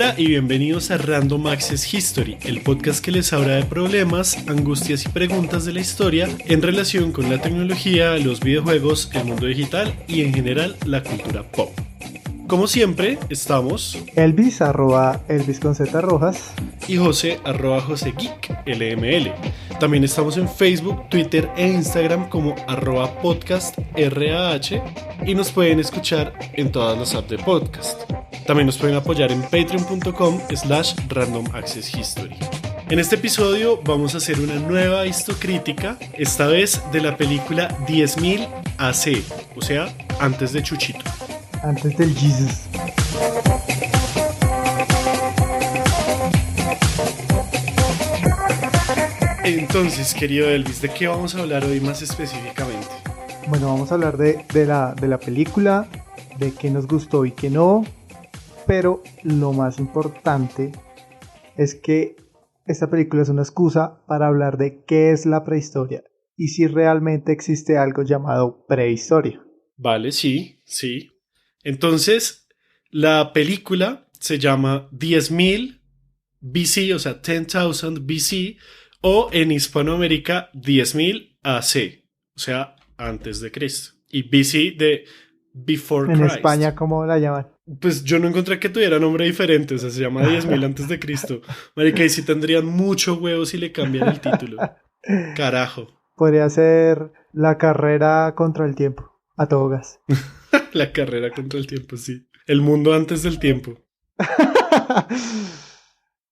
Hola y bienvenidos a Random Access History, el podcast que les habla de problemas, angustias y preguntas de la historia en relación con la tecnología, los videojuegos, el mundo digital y en general la cultura pop. Como siempre, estamos Elvis, @Elvis con Z Rojas. Y José, @JoséGeek, LML. También estamos en Facebook, Twitter e Instagram como @podcastrah y nos pueden escuchar en todas las apps de podcast. También nos pueden apoyar en patreon.com/Random Access History. En este episodio vamos a hacer una nueva histocrítica, esta vez de la película 10.000 AC, o sea, antes de Chuchito. Antes del Jesus. Entonces, querido Elvis, ¿de qué vamos a hablar hoy más específicamente? Bueno, vamos a hablar de la película, de qué nos gustó y qué no, pero lo más importante es que esta película es una excusa para hablar de qué es la prehistoria y si realmente existe algo llamado prehistoria. Vale, sí. Entonces, la película se llama 10.000 BC, o sea, 10,000 BC, o en Hispanoamérica 10.000 AC, o sea, antes de Cristo. Y BC de Before Christ. En España, ¿cómo la llaman? Pues yo no encontré que tuviera nombre diferente, o sea, se llama 10.000 antes de Cristo. Marica, y sí tendrían mucho huevo si le cambian el título. Carajo. Podría ser La carrera contra el tiempo, a todo gas. La carrera contra el tiempo, sí. El mundo antes del tiempo.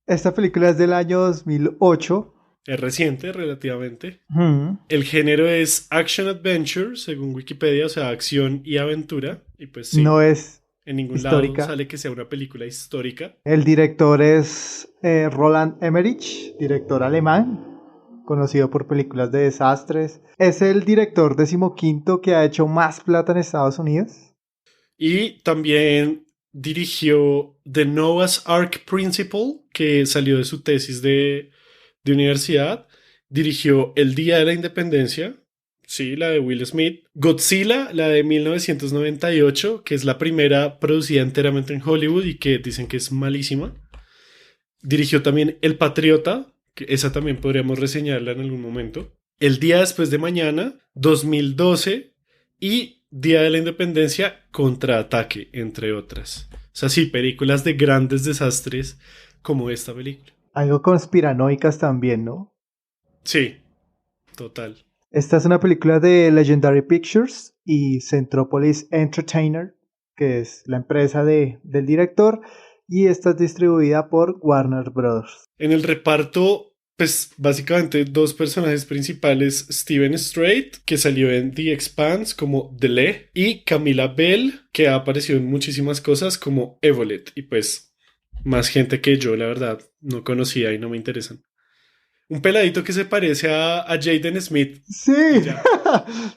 Esta película es del año 2008. Es reciente, relativamente. Mm. El género es Action Adventure, según Wikipedia, o sea, acción y aventura. Y pues sí, no es en ningún histórica. lado sale que sea una película histórica. El director es Roland Emmerich, director alemán, conocido por películas de desastres. Es el director 15º que ha hecho más plata en Estados Unidos. Y también dirigió The Noah's Ark Principle, que salió de su tesis de universidad. Dirigió El Día de la Independencia, sí, la de Will Smith. Godzilla, la de 1998, que es la primera producida enteramente en Hollywood y que dicen que es malísima. Dirigió también El Patriota, que esa también podríamos reseñarla en algún momento. El Día Después de Mañana, 2012 y Día de la Independencia, Contraataque, entre otras. O sea, sí, películas de grandes desastres como esta película. Algo conspiranoicas también, ¿no? Sí, total. Esta es una película de Legendary Pictures y Centropolis Entertainer, que es la empresa del director, y esta es distribuida por Warner Bros. En el reparto, pues básicamente dos personajes principales, Steven Strait, que salió en The Expanse como Dele, y Camila Bell, que ha aparecido en muchísimas cosas como Evolet, y pues más gente que yo, la verdad, no conocía y no me interesan. Un peladito que se parece a Jaden Smith. Sí.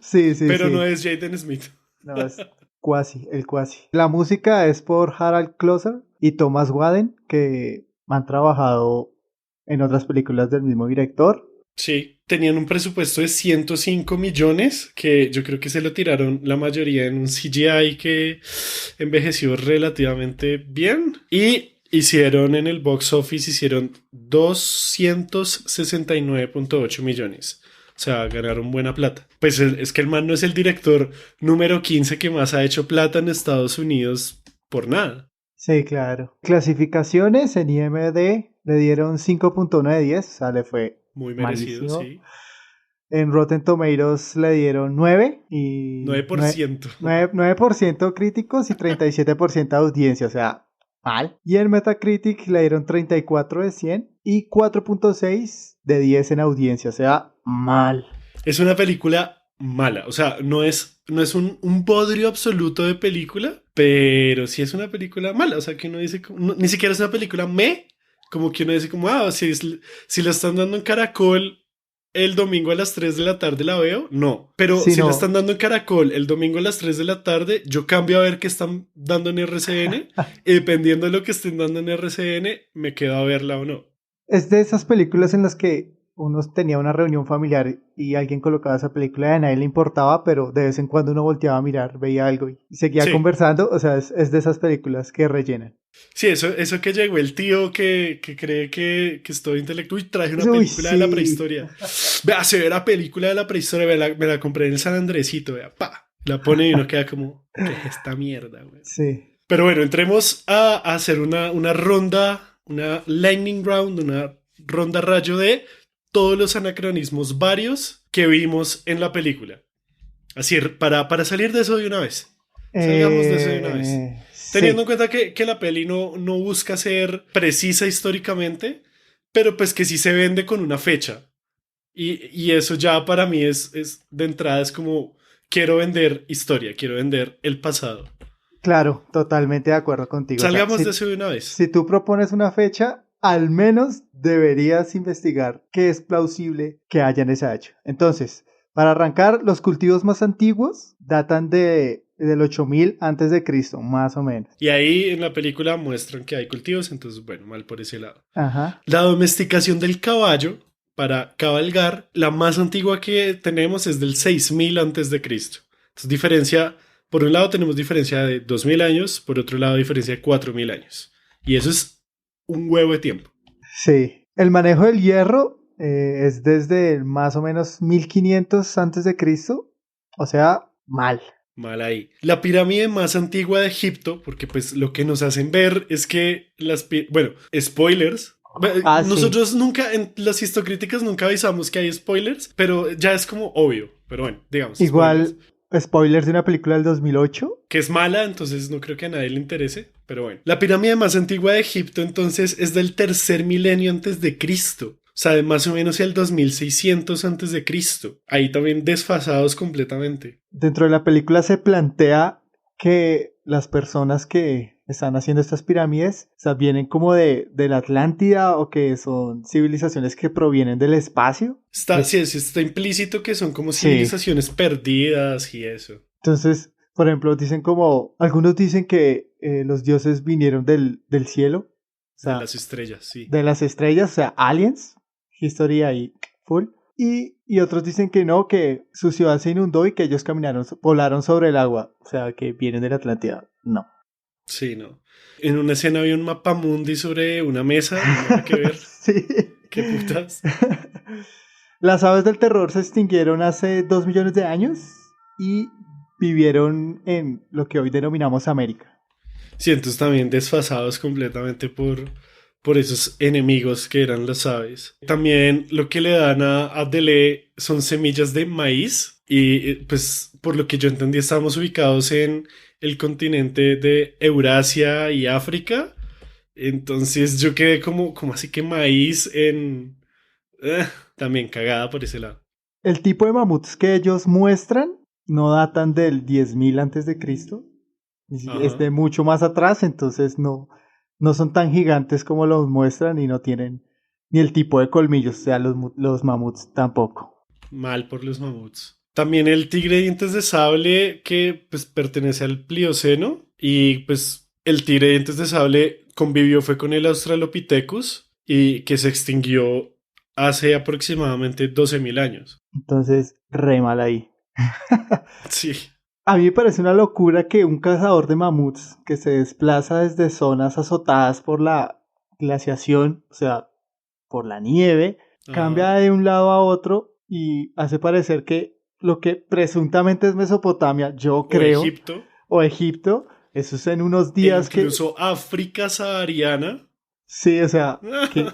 sí. Pero no es Jaden Smith. No, es el Quasi. La música es por Harald Closer y Thomas Waden, que han trabajado en otras películas del mismo director. Sí, tenían un presupuesto de 105 millones, que yo creo que se lo tiraron la mayoría en un CGI que envejeció relativamente bien. Y hicieron en el box office, hicieron 269.8 millones. O sea, ganaron buena plata. Pues es que el man no es el director número 15 que más ha hecho plata en Estados Unidos por nada. Sí, claro. Clasificaciones en IMDb le dieron 5.1 de 10. O sea, le fue muy merecido, malísimo. Sí. En Rotten Tomatoes le dieron 9 y 9%. 9% críticos y 37% de audiencia, o sea, mal. Y en Metacritic le dieron 34 de 100 y 4.6 de 10 en audiencia, o sea, mal. Es una película mala, o sea, no es un bodrio absoluto de película, pero sí es una película mala, o sea, que uno dice, ni siquiera es una película como que uno dice como, si la están dando en Caracol el domingo a las 3 de la tarde la veo, no. Pero sí, si no. la están dando en Caracol el domingo a las 3 de la tarde, yo cambio a ver qué están dando en RCN y dependiendo de lo que estén dando en RCN, me quedo a verla o no. Es de esas películas en las que uno tenía una reunión familiar y alguien colocaba esa película y a nadie le importaba, pero de vez en cuando uno volteaba a mirar, veía algo y seguía conversando. O sea, es de esas películas que rellenan. Sí, eso que llegó el tío que cree que es todo intelectual y traje una Uy, película de la sí. prehistoria. Vea, se ve la película de la prehistoria, me la compré en el San Andresito, vea, pa. La pone y uno queda como, ¿qué es esta mierda, güey? Sí. Pero bueno, entremos a hacer una ronda, una lightning round, una ronda rayo de todos los anacronismos varios que vimos en la película. Así, para salir de eso de una vez. Salgamos de eso de una vez. Teniendo en Sí, cuenta que la peli no busca ser precisa históricamente, pero pues que sí se vende con una fecha. Y eso ya para mí es de entrada es como, quiero vender historia, quiero vender el pasado. claro, totalmente de acuerdo contigo. O sea, Salgamos de eso de una vez. si tú propones una fecha, al menos deberías investigar qué es plausible que hayan esa hecho. Entonces, para arrancar, los cultivos más antiguos datan del 8000 antes de Cristo, más o menos. Y ahí en la película muestran que hay cultivos, entonces bueno, mal por ese lado. Ajá. La domesticación del caballo para cabalgar, la más antigua que tenemos es del 6000 antes de Cristo. Entonces diferencia, por un lado tenemos diferencia de 2000 años, por otro lado diferencia de 4000 años. Y eso es un huevo de tiempo. Sí. El manejo del hierro es desde más o menos 1500 antes de Cristo. O sea, mal. Mal ahí. La pirámide más antigua de Egipto, porque pues lo que nos hacen ver es que bueno, spoilers. Ah, sí. Nosotros nunca, en las histocríticas nunca avisamos que hay spoilers, pero ya es como obvio. Pero bueno, digamos, spoilers. Igual, spoilers de una película del 2008. Que es mala, entonces no creo que a nadie le interese, pero bueno. La pirámide más antigua de Egipto entonces es del tercer milenio antes de Cristo. O sea, de más o menos el 2600 antes de Cristo. Ahí también desfasados completamente. Dentro de la película se plantea que las personas que están haciendo estas pirámides, o sea, vienen como de la Atlántida o que son civilizaciones que provienen del espacio. Sí, sí, está implícito que son como Sí. civilizaciones perdidas y eso. Entonces, por ejemplo, dicen como, algunos dicen que los dioses vinieron del cielo, o De sea, las estrellas, sí. de las estrellas, o sea, aliens, historia ahí full. Y otros dicen que no, que su ciudad se inundó y que ellos caminaron, volaron sobre el agua, o sea, que vienen de la Atlántida. No. Sí, no. En una escena había un mapamundi sobre una mesa, nada que ver. Sí. ¿Qué putas? Las aves del terror se extinguieron hace 2 millones de años y vivieron en lo que hoy denominamos América. Sí, entonces también desfasados completamente por esos enemigos que eran las aves. También lo que le dan a Dele son semillas de maíz y pues por lo que yo entendí estamos ubicados en el continente de Eurasia y África. Entonces yo quedé como así que maíz en... eh, también cagada por ese lado. El tipo de mamuts que ellos muestran no datan del 10.000 antes de Cristo, es Ajá. de mucho más atrás, entonces no son tan gigantes como los muestran y no tienen ni el tipo de colmillos, o sea, los mamuts tampoco. Mal por los mamuts. También el tigre de dientes de sable que pues pertenece al Plioceno y pues el tigre de dientes de sable convivió fue con el Australopithecus y que se extinguió hace aproximadamente 12.000 años. Entonces, re mal ahí. Sí, A mí me parece una locura que un cazador de mamuts que se desplaza desde zonas azotadas por la glaciación, o sea, por la nieve, cambia ajá. de un lado a otro y hace parecer que lo que presuntamente es Mesopotamia, yo O creo, Egipto o Egipto, eso es en unos e días que, incluso África sahariana. sí, o sea, que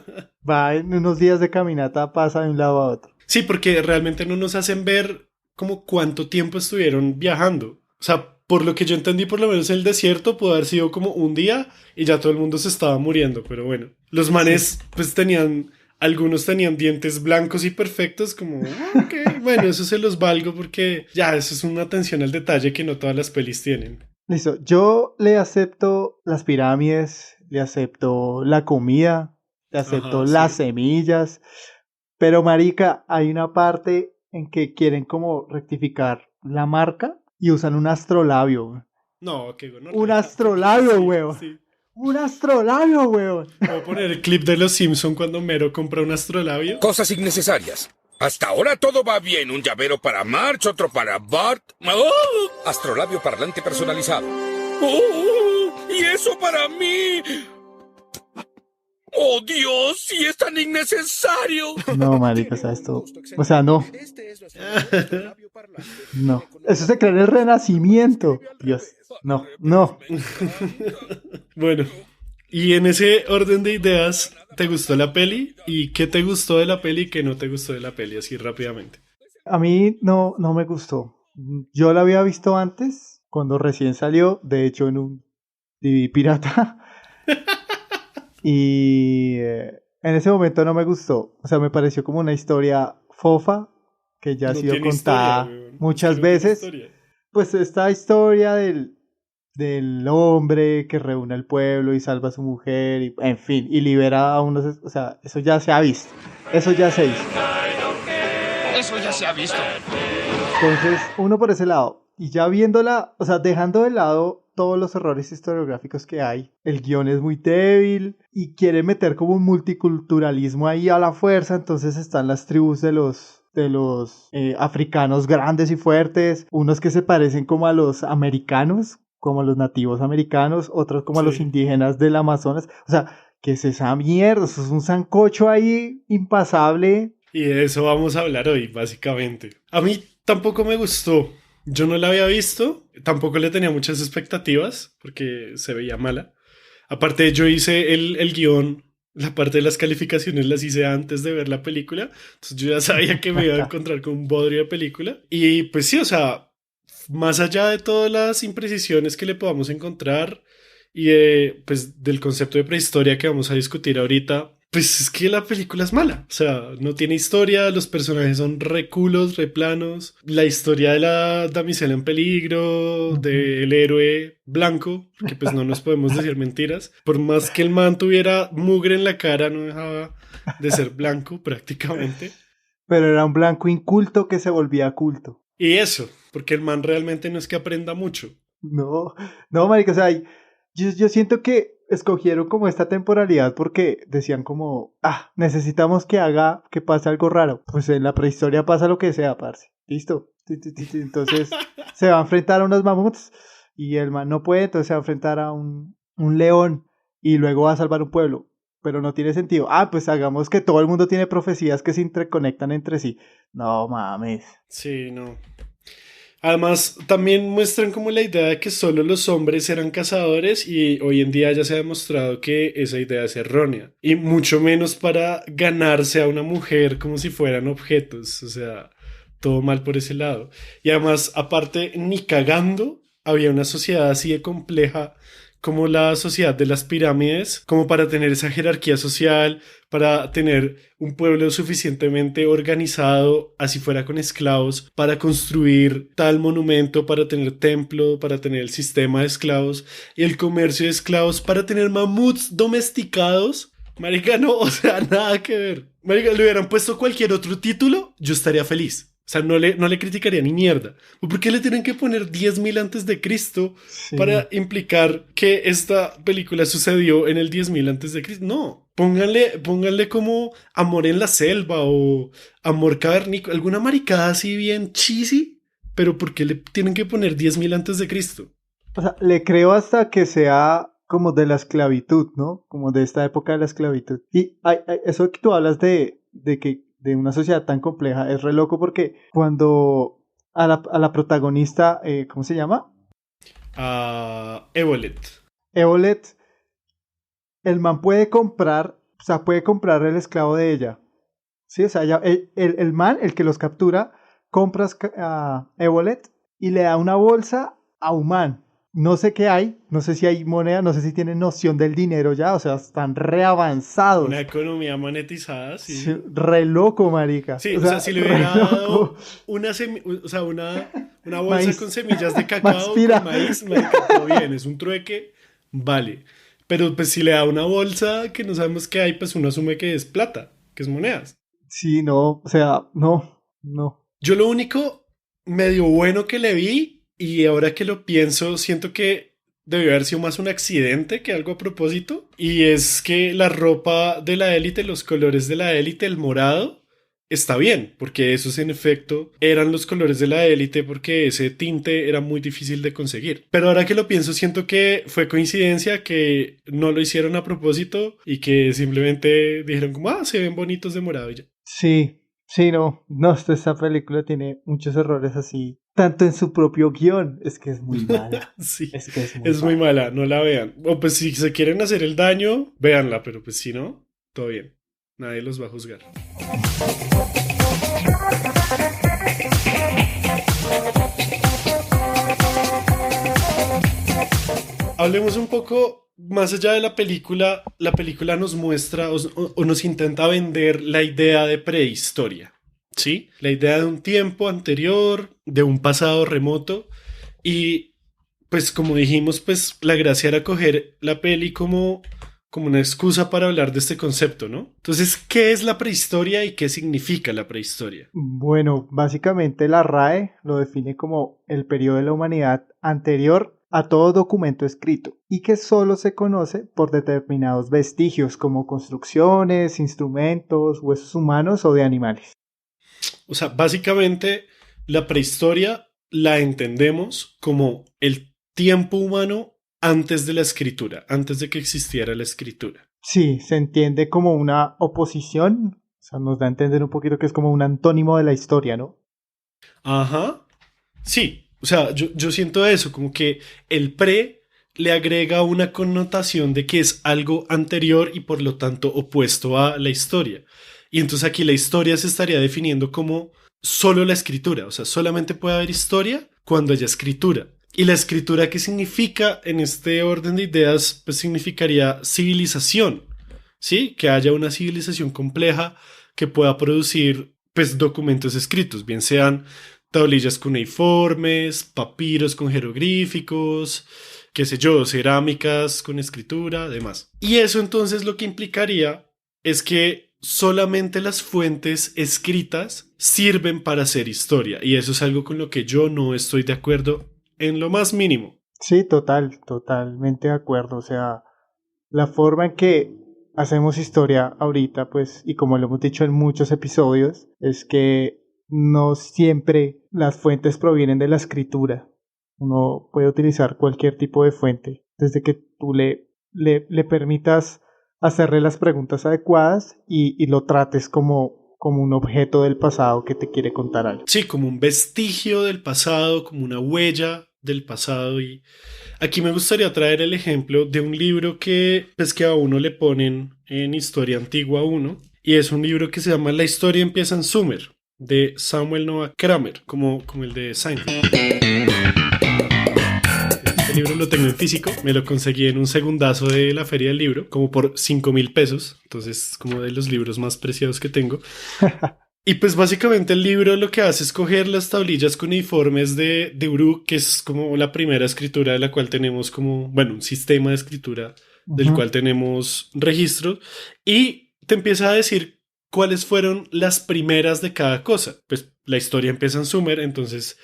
va en unos días de caminata, pasa de un lado a otro. Sí, porque realmente no nos hacen ver como cuánto tiempo estuvieron viajando. O sea, por lo que yo entendí, por lo menos el desierto pudo haber sido como un día y ya todo el mundo se estaba muriendo. Pero bueno, los Sí. manes pues tenían, algunos tenían dientes blancos y perfectos, como, ok, bueno, eso se los valgo porque ya, eso es una atención al detalle que no todas las pelis tienen. Listo, yo le acepto las pirámides, le acepto la comida, le acepto Ajá, las sí. semillas, pero marica, hay una parte en que quieren como rectificar la marca y usan un astrolabio, weón. No, qué Un gonorrea, porque astrolabio, sí, weón. sí. Un astrolabio, weón. Voy a poner el clip de los Simpson cuando Mero compra un astrolabio. Cosas innecesarias. Hasta ahora todo va bien. Un llavero para March, otro para Bart. ¡Oh! Astrolabio parlante personalizado. ¡Oh! ¿Y eso para mí? ¡Oh, Dios! ¡Si es tan innecesario! No, marica, o sea, esto... O sea, no. No. Eso se crea en el Renacimiento. Dios. No, no. Bueno, y en ese orden de ideas, ¿te gustó la peli? ¿Y qué te gustó de la peli y qué no te gustó de la peli? Así rápidamente. A mí no me gustó. Yo la había visto antes, cuando recién salió, de hecho en un DVD pirata. Y en ese momento no me gustó. O sea, me pareció como una historia fofa que ya ha No sido tiene contada historia, weón. Es que muchas no tiene veces. historia. Pues esta historia del hombre que reúne al pueblo y salva a su mujer, y, en fin, y libera a unos... O sea, eso ya se ha visto. Eso ya se hizo. Eso ya se ha visto. Entonces, uno por ese lado. Y ya viéndola, o sea, dejando de lado todos los errores historiográficos que hay, el guión es muy débil y quiere meter como un multiculturalismo ahí a la fuerza, entonces están las tribus de los africanos grandes y fuertes, unos que se parecen como a los americanos, como a los nativos americanos, otros como a los Sí. indígenas del Amazonas, o sea, ¿qué es esa mierda? Eso es un sancocho ahí impasable. Y de eso vamos a hablar hoy, básicamente. A mí tampoco me gustó. Yo no la había visto, tampoco le tenía muchas expectativas, porque se veía mala. Aparte, yo hice el guión, la parte de las calificaciones las hice antes de ver la película, entonces yo ya sabía que me iba a encontrar con un bodrio de película. Y pues sí, o sea, más allá de todas las imprecisiones que le podamos encontrar y pues del concepto de prehistoria que vamos a discutir ahorita, pues es que la película es mala. O sea, no tiene historia, los personajes son re culos, re planos. La historia de la damisela en peligro, del héroe blanco, que pues no nos podemos decir mentiras. Por más que el man tuviera mugre en la cara, no dejaba de ser blanco prácticamente. Pero era un blanco inculto que se volvía culto. Y eso, porque el man realmente no es que aprenda mucho. No, marica, o sea, yo siento que escogieron como esta temporalidad porque decían como, necesitamos que pase algo raro. Pues en la prehistoria pasa lo que sea, parce. ¿Listo? Entonces se va a enfrentar a unos mamuts y el man no puede, entonces se va a enfrentar a un león y luego va a salvar un pueblo. Pero no tiene sentido. Pues hagamos que todo el mundo tiene profecías que se interconectan entre sí. No mames. Sí, no. Además, también muestran como la idea de que solo los hombres eran cazadores y hoy en día ya se ha demostrado que esa idea es errónea. Y mucho menos para ganarse a una mujer como si fueran objetos. O sea, todo mal por ese lado. Y además, aparte, ni cagando, había una sociedad así de compleja como la sociedad de las pirámides, como para tener esa jerarquía social, para tener un pueblo suficientemente organizado, así fuera con esclavos, para construir tal monumento, para tener templo, para tener el sistema de esclavos y el comercio de esclavos, para tener mamuts domesticados. Marica, no, o sea, nada que ver. Marica, le hubieran puesto cualquier otro título, yo estaría feliz. O sea, no le criticaría ni mierda. ¿Por qué le tienen que poner 10.000 antes de Cristo Sí. para implicar que esta película sucedió en el 10.000 antes de Cristo? No. Pónganle como Amor en la selva o Amor cavernícola, alguna maricada así bien cheesy, pero ¿por qué le tienen que poner 10.000 antes de Cristo? O sea, le creo hasta que sea como de la esclavitud, ¿no? Como de esta época de la esclavitud. Y eso que tú hablas de una sociedad tan compleja es re loco porque cuando a la protagonista, ¿cómo se llama? Evolet. Eolet, el man puede comprar, o sea, puede comprar el esclavo de ella. Sí, o sea, el man, el que los captura, compra a Eolet y le da una bolsa a un man. No sé qué hay, no sé si hay moneda, no sé si tienen noción del dinero ya, o sea, están re avanzados. Una economía monetizada, sí. Sí, re loco, marica. Sí, o sea, si le hubiera re dado loco. una bolsa Maíz. con semillas de Maíz cacao, pira. con maíz, marica, todo bien, es un trueque, vale. Pero pues si le da una bolsa que no sabemos qué hay, pues uno asume que es plata, que es monedas. Sí, no, o sea, no. Yo lo único medio bueno que le vi, y ahora que lo pienso, siento que debió haber sido más un accidente que algo a propósito, y es que la ropa de la élite, los colores de la élite, el morado, está bien, porque esos en efecto eran los colores de la élite, porque ese tinte era muy difícil de conseguir. Pero ahora que lo pienso, siento que fue coincidencia, que no lo hicieron a propósito y que simplemente dijeron como, ah, se ven bonitos de morado y ya. Sí, sí, no, esta película tiene muchos errores así, tanto en su propio guión, es que es muy mala, Sí, es que es muy es muy mala. mala, no la vean. O pues si se quieren hacer el daño, véanla, pero pues si no, todo bien. Nadie los va a juzgar. Hablemos un poco más allá de la película. La película nos muestra o nos intenta vender la idea de prehistoria, ¿sí? La idea de un tiempo anterior, de un pasado remoto. Y pues como dijimos, pues la gracia era coger la peli como una excusa para hablar de este concepto, ¿no? Entonces, ¿qué es la prehistoria y qué significa la prehistoria? Bueno, básicamente la RAE lo define como el periodo de la humanidad anterior a todo documento escrito y que solo se conoce por determinados vestigios como construcciones, instrumentos, huesos humanos o de animales. O sea, básicamente la prehistoria la entendemos como el tiempo humano antes de la escritura, antes de que existiera la escritura. Sí, se entiende como una oposición, o sea, nos da a entender un poquito que es como un antónimo de la historia, ¿no? Ajá. Sí, o sea, yo siento eso, como que el pre le agrega una connotación de que es algo anterior y por lo tanto opuesto a la historia. Y entonces aquí la historia se estaría definiendo como solo la escritura, o sea, solamente puede haber historia cuando haya escritura. Y la escritura, ¿qué significa en este orden de ideas? Pues significaría civilización, ¿sí? Que haya una civilización compleja que pueda producir, pues, documentos escritos, bien sean tablillas cuneiformes, papiros con jeroglíficos, qué sé yo, cerámicas con escritura, demás. Y eso entonces lo que implicaría es que solamente las fuentes escritas sirven para hacer historia. Y eso es algo con lo que yo no estoy de acuerdo en lo más mínimo. Sí, totalmente de acuerdo. O sea, la forma en que hacemos historia ahorita, pues, y como lo hemos dicho en muchos episodios, es que no siempre las fuentes provienen de la escritura. Uno puede utilizar cualquier tipo de fuente, desde que tú le permitas hacerle las preguntas adecuadas y lo trates como un objeto del pasado que te quiere contar algo. Sí, como un vestigio del pasado, como una huella del pasado. Y aquí me gustaría traer el ejemplo de un libro que, pues, que a uno le ponen en Historia Antigua 1, y es un libro que se llama La historia empieza en Sumer, de Samuel Noah Kramer, como el de Seinfeld. Este libro lo tengo en físico, me lo conseguí en un segundazo de la feria del libro, como por 5.000 pesos, entonces como de los libros más preciados que tengo. Y pues básicamente el libro lo que hace es coger las tablillas cuneiformes de Uruk, que es como la primera escritura de la cual tenemos como, bueno, un sistema de escritura del Ujú. cual tenemos registro, y te empieza a decir cuáles fueron las primeras de cada cosa. Pues la historia empieza en Sumer, entonces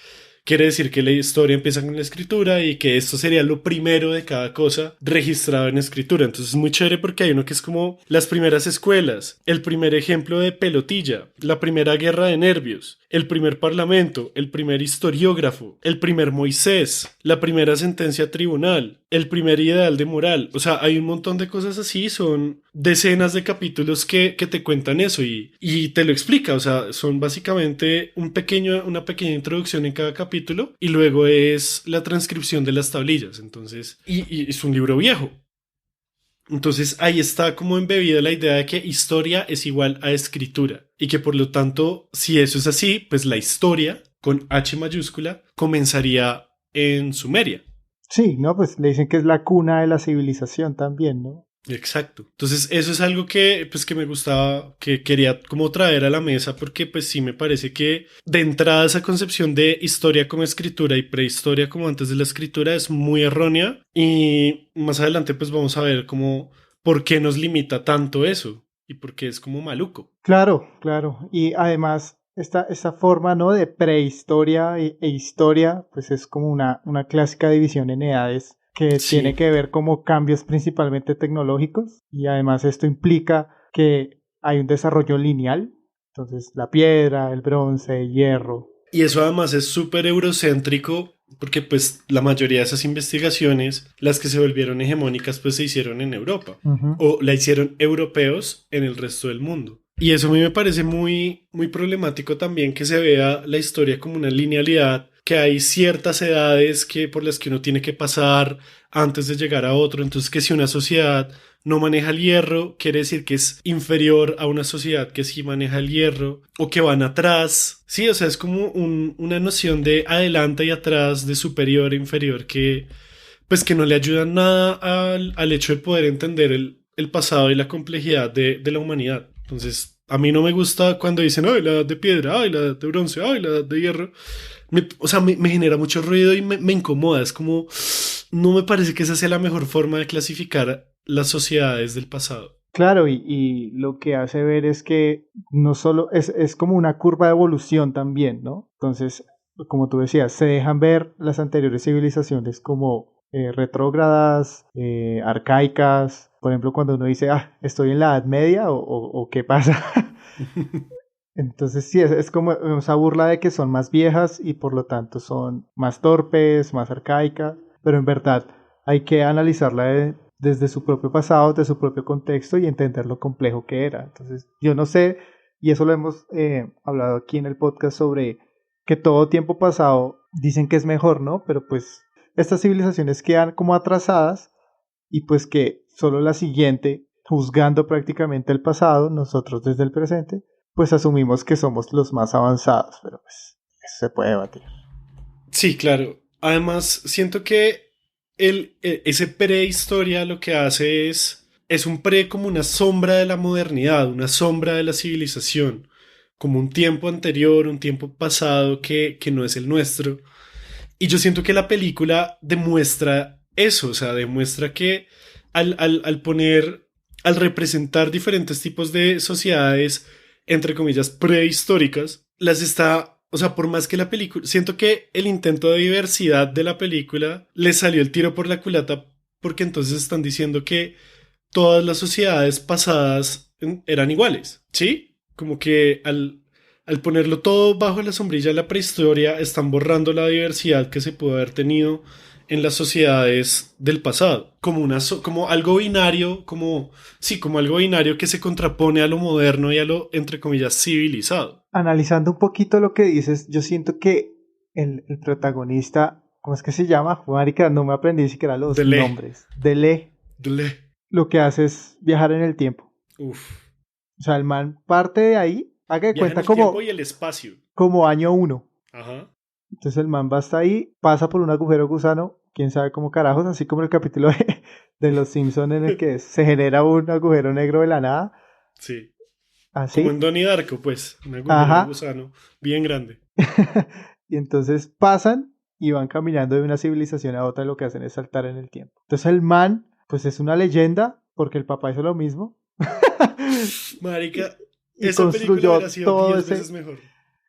quiere decir que la historia empieza con la escritura y que esto sería lo primero de cada cosa registrado en escritura. Entonces es muy chévere porque hay uno que es como las primeras escuelas, el primer ejemplo de pelotilla, la primera guerra de nervios, el primer parlamento, el primer historiógrafo, el primer Moisés, la primera sentencia tribunal, el primer ideal de moral. O sea, hay un montón de cosas así, son decenas de capítulos que te cuentan eso y te lo explica. O sea, son básicamente una pequeña introducción en cada capítulo y luego es la transcripción de las tablillas. Entonces, y es un libro viejo. Entonces ahí está como embebida la idea de que historia es igual a escritura y que por lo tanto, si eso es así, pues la historia con H mayúscula comenzaría en Sumeria. Sí, ¿no? Pues le dicen que es la cuna de la civilización también, ¿no? Exacto. Entonces eso es algo que pues que me gustaba, que quería como traer a la mesa porque pues sí me parece que de entrada esa concepción de historia como escritura y prehistoria como antes de la escritura es muy errónea y más adelante pues vamos a ver como por qué nos limita tanto eso y por qué es como maluco. Claro, claro. Y además, esta forma, ¿no? De prehistoria e historia, pues es como una clásica división en edades que tiene Sí, que ver como cambios principalmente tecnológicos. Y además esto implica que hay un desarrollo lineal. Entonces, la piedra, el bronce, el hierro. Y eso además es súper eurocéntrico porque pues la mayoría de esas investigaciones, las que se volvieron hegemónicas, pues se hicieron en Europa Ujú. o la hicieron europeos en el resto del mundo. Y eso a mí me parece muy, muy problemático también que se vea la historia como una linealidad, que hay ciertas edades que, por las que uno tiene que pasar antes de llegar a otro. Entonces que si una sociedad no maneja el hierro, quiere decir que es inferior a una sociedad que sí maneja el hierro, o que van atrás. Sí, o sea, es como una noción de adelante y atrás, de superior e inferior, que pues que no le ayudan nada al hecho de poder entender el pasado y la complejidad de la humanidad. Entonces, a mí no me gusta cuando dicen, ay, la edad de piedra, ay, la edad de bronce, ay, la edad de hierro. O sea, me genera mucho ruido y me incomoda. Es como, no me parece que esa sea la mejor forma de clasificar las sociedades del pasado. Claro, y lo que hace ver es que no solo es como una curva de evolución también, ¿no? Entonces, como tú decías, se dejan ver las anteriores civilizaciones como retrógradas, arcaicas. Por ejemplo, cuando uno dice, ah, estoy en la Edad Media o qué pasa. Entonces sí, es como esa burla de que son más viejas y por lo tanto son más torpes, más arcaicas, pero en verdad hay que analizarla desde su propio pasado, de su propio contexto y entender lo complejo que era. Entonces yo no sé, y eso lo hemos hablado aquí en el podcast sobre que todo tiempo pasado dicen que es mejor, ¿no? Pero pues estas civilizaciones quedan como atrasadas y pues que solo la siguiente, juzgando prácticamente el pasado, nosotros desde el presente, pues asumimos que somos los más avanzados, pero pues eso se puede debatir. Sí, claro. Además, siento que ese prehistoria lo que hace es un pre como una sombra de la modernidad, una sombra de la civilización, como un tiempo anterior, un tiempo pasado que no es el nuestro. Y yo siento que la película demuestra eso, o sea, demuestra que al poner, al representar diferentes tipos de sociedades, entre comillas, prehistóricas, las está, o sea, por más que la película, siento que el intento de diversidad de la película le salió el tiro por la culata porque entonces están diciendo que todas las sociedades pasadas eran iguales, ¿sí? Como que al ponerlo todo bajo la sombrilla de la prehistoria, están borrando la diversidad que se pudo haber tenido en las sociedades del pasado, como como algo binario, como sí, como algo binario que se contrapone a lo moderno y a lo entre comillas civilizado. Analizando un poquito lo que dices, yo siento que el protagonista, ¿cómo es que se llama? Marica, no me aprendí siquiera los Dele. nombres. Dele, Dele. lo que hace es viajar en el tiempo. Uf. O sea, el man parte de ahí, haga de Viaja en cuenta el tiempo y el espacio. como año 1. Ajá. Entonces el man va hasta ahí, pasa por un agujero gusano, quién sabe cómo carajos, así como el capítulo de Los Simpsons en el que se genera un agujero negro de la nada. Sí. Así. Como en Donnie Darko, pues. Un agujero Ajá. de gusano bien grande. Y entonces pasan y van caminando de una civilización a otra y lo que hacen es saltar en el tiempo. Entonces el man, pues es una leyenda, porque el papá hizo lo mismo. Marica, y esa película construyó hubiera sido todo 10 ese, veces mejor.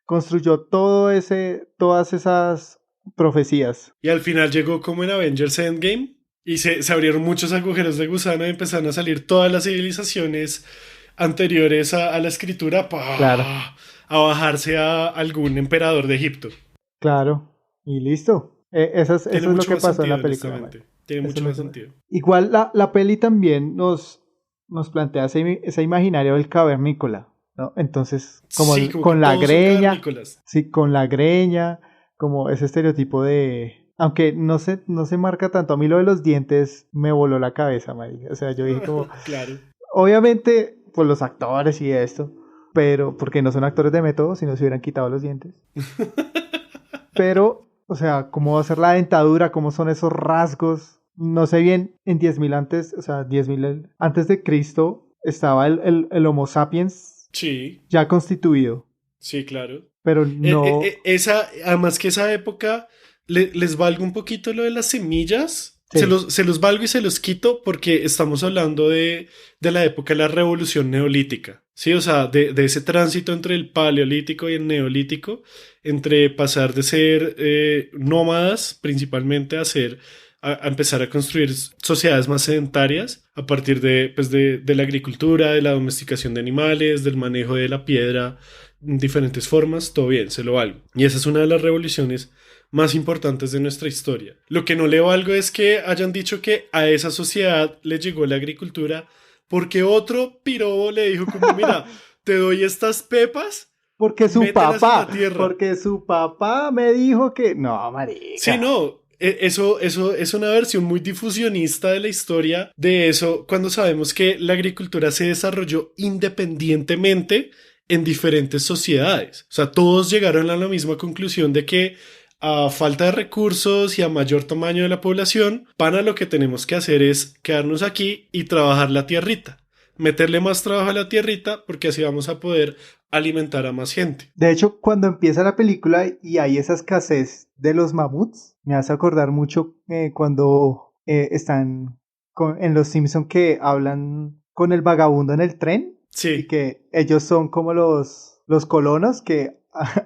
construyó todas esas profecías. Y al final llegó como en Avengers Endgame y se abrieron muchos agujeros de gusano y empezaron a salir todas las civilizaciones anteriores a la escritura Claro. a bajarse a algún emperador de Egipto. Claro, y listo. Eso es Tiene lo mucho que más pasó en sentido, la película. honestamente. Tiene Eso mucho es más lo que- sentido. Igual la peli también nos plantea ese imaginario del cavernícola, ¿no? Entonces, como Sí, como que con la todos son greña, cavernícolas. sí, con la greña, como ese estereotipo de... Aunque no se marca tanto, a mí lo de los dientes me voló la cabeza, marica. O sea, yo dije como... Claro. Obviamente, por los actores y esto, pero porque no son actores de método, si no se hubieran quitado los dientes. Pero, o sea, cómo va a ser la dentadura, cómo son esos rasgos. No sé bien, en 10.000 antes, o sea, 10.000 antes de Cristo, estaba el Homo sapiens Sí, ya constituido, sí, claro. pero no... Además que esa época les valgo un poquito lo de las semillas. Sí. Se los valgo y se los quito porque estamos hablando de la época de la revolución neolítica. Sí, o sea, de ese tránsito entre el paleolítico y el neolítico, entre pasar de ser nómadas principalmente a ser a empezar a construir sociedades más sedentarias a partir de la agricultura, de la domesticación de animales, del manejo de la piedra en diferentes formas, todo bien, se lo valgo. Y esa es una de las revoluciones más importantes de nuestra historia. Lo que no le valgo es que hayan dicho que a esa sociedad le llegó la agricultura porque otro pirobo le dijo como, mira, te doy estas pepas. Porque su papá me dijo que... No, marica. Sí, no, eso es una versión muy difusionista de la historia de eso, cuando sabemos que la agricultura se desarrolló independientemente en diferentes sociedades. O sea, todos llegaron a la misma conclusión de que a falta de recursos y a mayor tamaño de la población, pana, lo que tenemos que hacer es quedarnos aquí y trabajar la tierrita. Meterle más trabajo a la tierrita porque así vamos a poder alimentar a más gente. De hecho, cuando empieza la película y hay esa escasez de los mamuts, me hace acordar mucho cuando están en Los Simpson que hablan con el vagabundo en el tren. Sí. Y que ellos son como los colonos que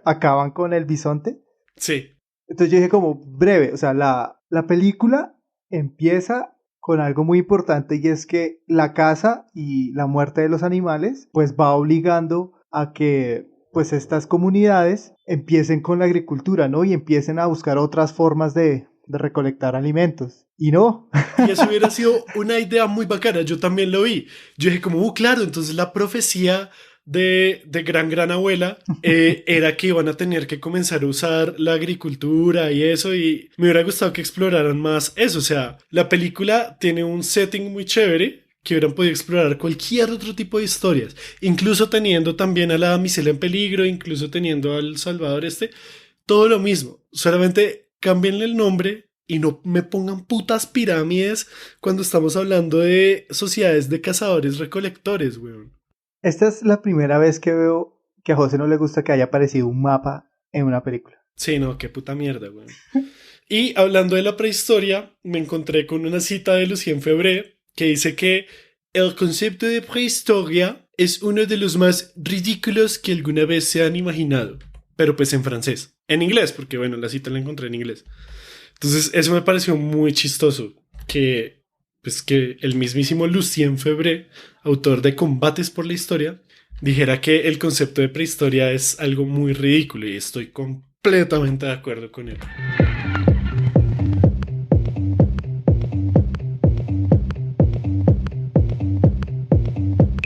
acaban con el bisonte. Sí. Entonces yo dije como breve, o sea, la película empieza con algo muy importante y es que la caza y la muerte de los animales pues va obligando a que pues estas comunidades empiecen con la agricultura, ¿no? Y empiecen a buscar otras formas de recolectar alimentos. Y no. Y eso hubiera sido una idea muy bacana, yo también lo vi. Yo dije como, claro, entonces la profecía de gran abuela era que iban a tener que comenzar a usar la agricultura y eso, y me hubiera gustado que exploraran más eso. O sea, la película tiene un setting muy chévere que hubieran podido explorar cualquier otro tipo de historias, incluso teniendo también a la damisela en peligro, incluso teniendo al Salvador todo lo mismo, solamente cámbienle el nombre y no me pongan putas pirámides cuando estamos hablando de sociedades de cazadores recolectores, weón. Esta es la primera vez que veo que a José no le gusta que haya aparecido un mapa en una película. Sí, no, qué puta mierda, weón. Y hablando de la prehistoria, me encontré con una cita de Lucien Febvre que dice que el concepto de prehistoria es uno de los más ridículos que alguna vez se han imaginado. Pero pues en francés. En inglés, porque bueno, la cita la encontré en inglés. Entonces eso me pareció muy chistoso. Que el mismísimo Lucien Febvre, autor de Combates por la Historia, dijera que el concepto de prehistoria es algo muy ridículo y estoy completamente de acuerdo con él.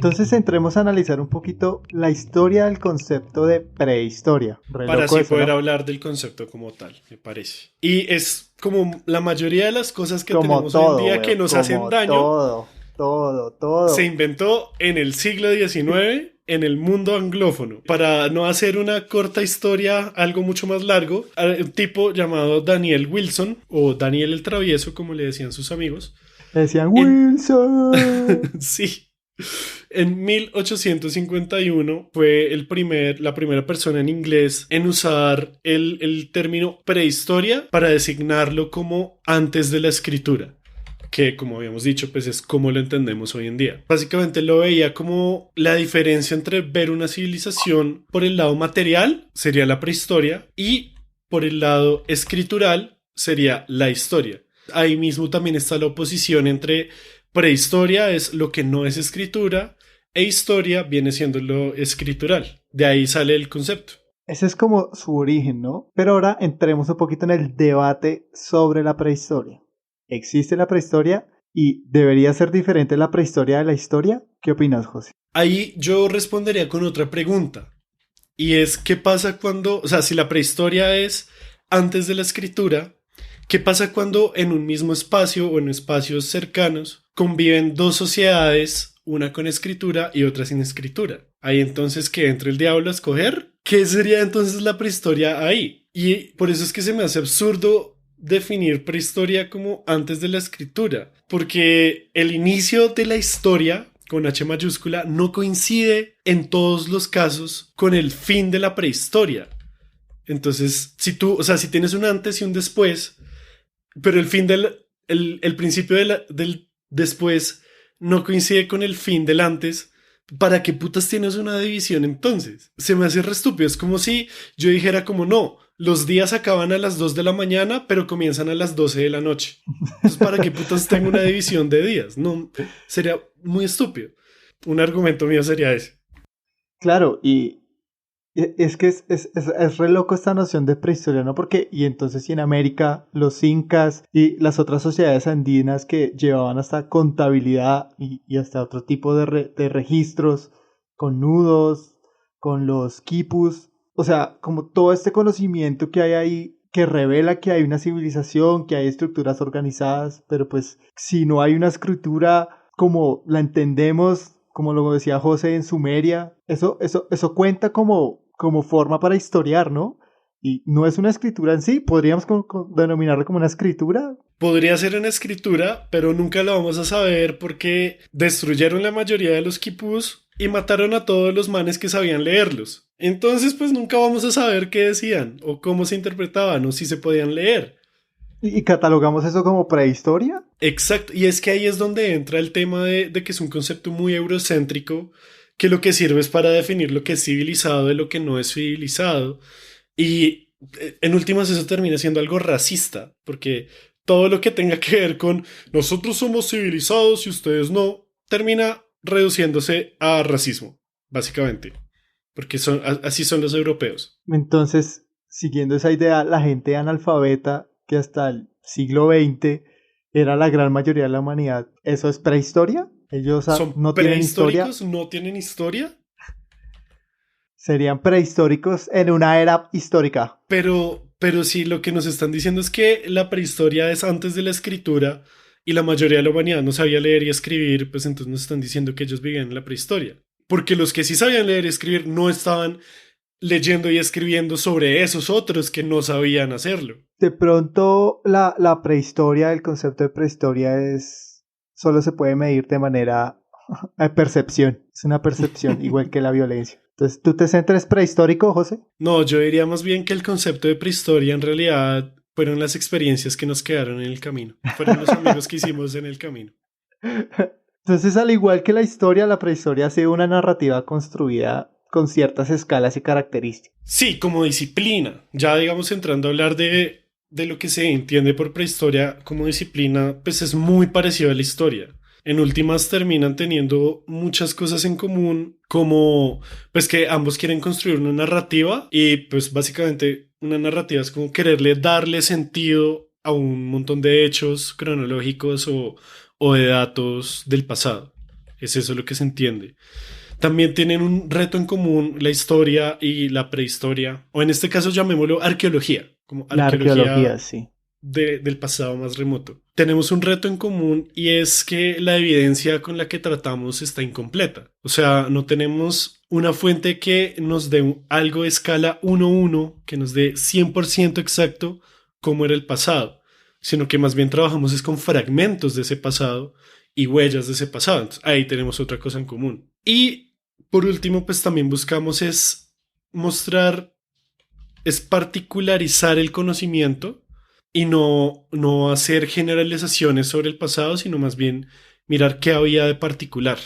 Entonces entremos a analizar un poquito la historia del concepto de prehistoria. Para así poder hablar del concepto como tal, me parece. Y es como la mayoría de las cosas que tenemos hoy en día que nos hacen daño. Todo. Se inventó en el siglo XIX en el mundo anglófono. Para no hacer una corta historia, algo mucho más largo, un tipo llamado Daniel Wilson, o Daniel el Travieso, como le decían sus amigos. Le decían Wilson. Sí. En 1851 fue la primera persona en inglés en usar el término prehistoria para designarlo como antes de la escritura, que como habíamos dicho pues es como lo entendemos hoy en día. Básicamente lo veía como la diferencia entre ver una civilización por el lado material, sería la prehistoria, y por el lado escritural sería la historia. Ahí mismo también está la oposición entre prehistoria es lo que no es escritura e historia viene siendo lo escritural. De ahí sale el concepto. Ese es como su origen, ¿no? Pero ahora entremos un poquito en el debate sobre la prehistoria. ¿Existe la prehistoria y debería ser diferente la prehistoria de la historia? ¿Qué opinas, José? Ahí yo respondería con otra pregunta. Y es, ¿qué pasa cuando, o sea, si la prehistoria es antes de la escritura, ¿qué pasa cuando en un mismo espacio o en espacios cercanos conviven dos sociedades, una con escritura y otra sin escritura? Ahí entonces que entre el diablo a escoger, ¿qué sería entonces la prehistoria ahí? Y por eso es que se me hace absurdo definir prehistoria como antes de la escritura, porque el inicio de la historia con H mayúscula no coincide en todos los casos con el fin de la prehistoria. Entonces, si tienes un antes y un después, pero el fin el principio del después no coincide con el fin del antes, ¿para qué putas tienes una división entonces? Se me hace re estúpido. Es como si yo dijera como no, los días acaban a las 2 de la mañana, pero comienzan a las 12 de la noche. Entonces, ¿para qué putas tengo una división de días? No, sería muy estúpido. Un argumento mío sería ese. Claro, y es que es re loco esta noción de prehistoria, ¿no? Porque, y entonces si en América los incas y las otras sociedades andinas que llevaban hasta contabilidad y hasta otro tipo de registros, con nudos, con los quipus, o sea, como todo este conocimiento que hay ahí que revela que hay una civilización, que hay estructuras organizadas, pero pues si no hay una escritura como la entendemos, como lo decía José en Sumeria, eso cuenta como forma para historiar, ¿no? Y no es una escritura en sí, podríamos denominarlo como una escritura. Podría ser una escritura, pero nunca lo vamos a saber porque destruyeron la mayoría de los quipus y mataron a todos los manes que sabían leerlos. Entonces, pues nunca vamos a saber qué decían, o cómo se interpretaban, o si se podían leer. ¿Y catalogamos eso como prehistoria? Exacto, y es que ahí es donde entra el tema de que es un concepto muy eurocéntrico, que lo que sirve es para definir lo que es civilizado de lo que no es civilizado. Y en últimas eso termina siendo algo racista, porque todo lo que tenga que ver con nosotros somos civilizados y ustedes no, termina reduciéndose a racismo, básicamente, porque así son los europeos. Entonces, siguiendo esa idea, la gente analfabeta que hasta el siglo XX era la gran mayoría de la humanidad, ¿eso es prehistoria? ¿Ellos ¿Son no tienen historia? prehistóricos? ¿No tienen historia? Serían prehistóricos en una era histórica. Pero sí, lo que nos están diciendo es que la prehistoria es antes de la escritura y la mayoría de la humanidad no sabía leer y escribir, pues entonces nos están diciendo que ellos vivían en la prehistoria. Porque los que sí sabían leer y escribir no estaban leyendo y escribiendo sobre esos otros que no sabían hacerlo. De pronto la prehistoria, el concepto de prehistoria solo se puede medir de manera percepción. Es una percepción, igual que la violencia. Entonces, ¿tú te centras prehistórico, José? No, yo diría más bien que el concepto de prehistoria en realidad fueron las experiencias que nos quedaron en el camino. Fueron los amigos que hicimos en el camino. Entonces, al igual que la historia, la prehistoria ha sido una narrativa construida con ciertas escalas y características. Sí, como disciplina. Ya digamos entrando a hablar de lo que se entiende por prehistoria como disciplina, pues es muy parecido a la historia. En últimas terminan teniendo muchas cosas en común, como pues que ambos quieren construir una narrativa y pues básicamente una narrativa es como quererle darle sentido a un montón de hechos cronológicos o de datos del pasado. Es eso lo que se entiende. También tienen un reto en común la historia y la prehistoria, o en este caso llamémoslo arqueología, como La arqueología, sí. del pasado más remoto. Tenemos un reto en común y es que la evidencia con la que tratamos está incompleta. O sea, no tenemos una fuente que nos dé algo de escala 1:1, que nos dé 100% exacto cómo era el pasado, sino que más bien trabajamos es con fragmentos de ese pasado y huellas de ese pasado. Entonces, ahí tenemos otra cosa en común. Y por último, pues también buscamos es mostrar, es particularizar el conocimiento y no hacer generalizaciones sobre el pasado, sino más bien mirar qué había de particular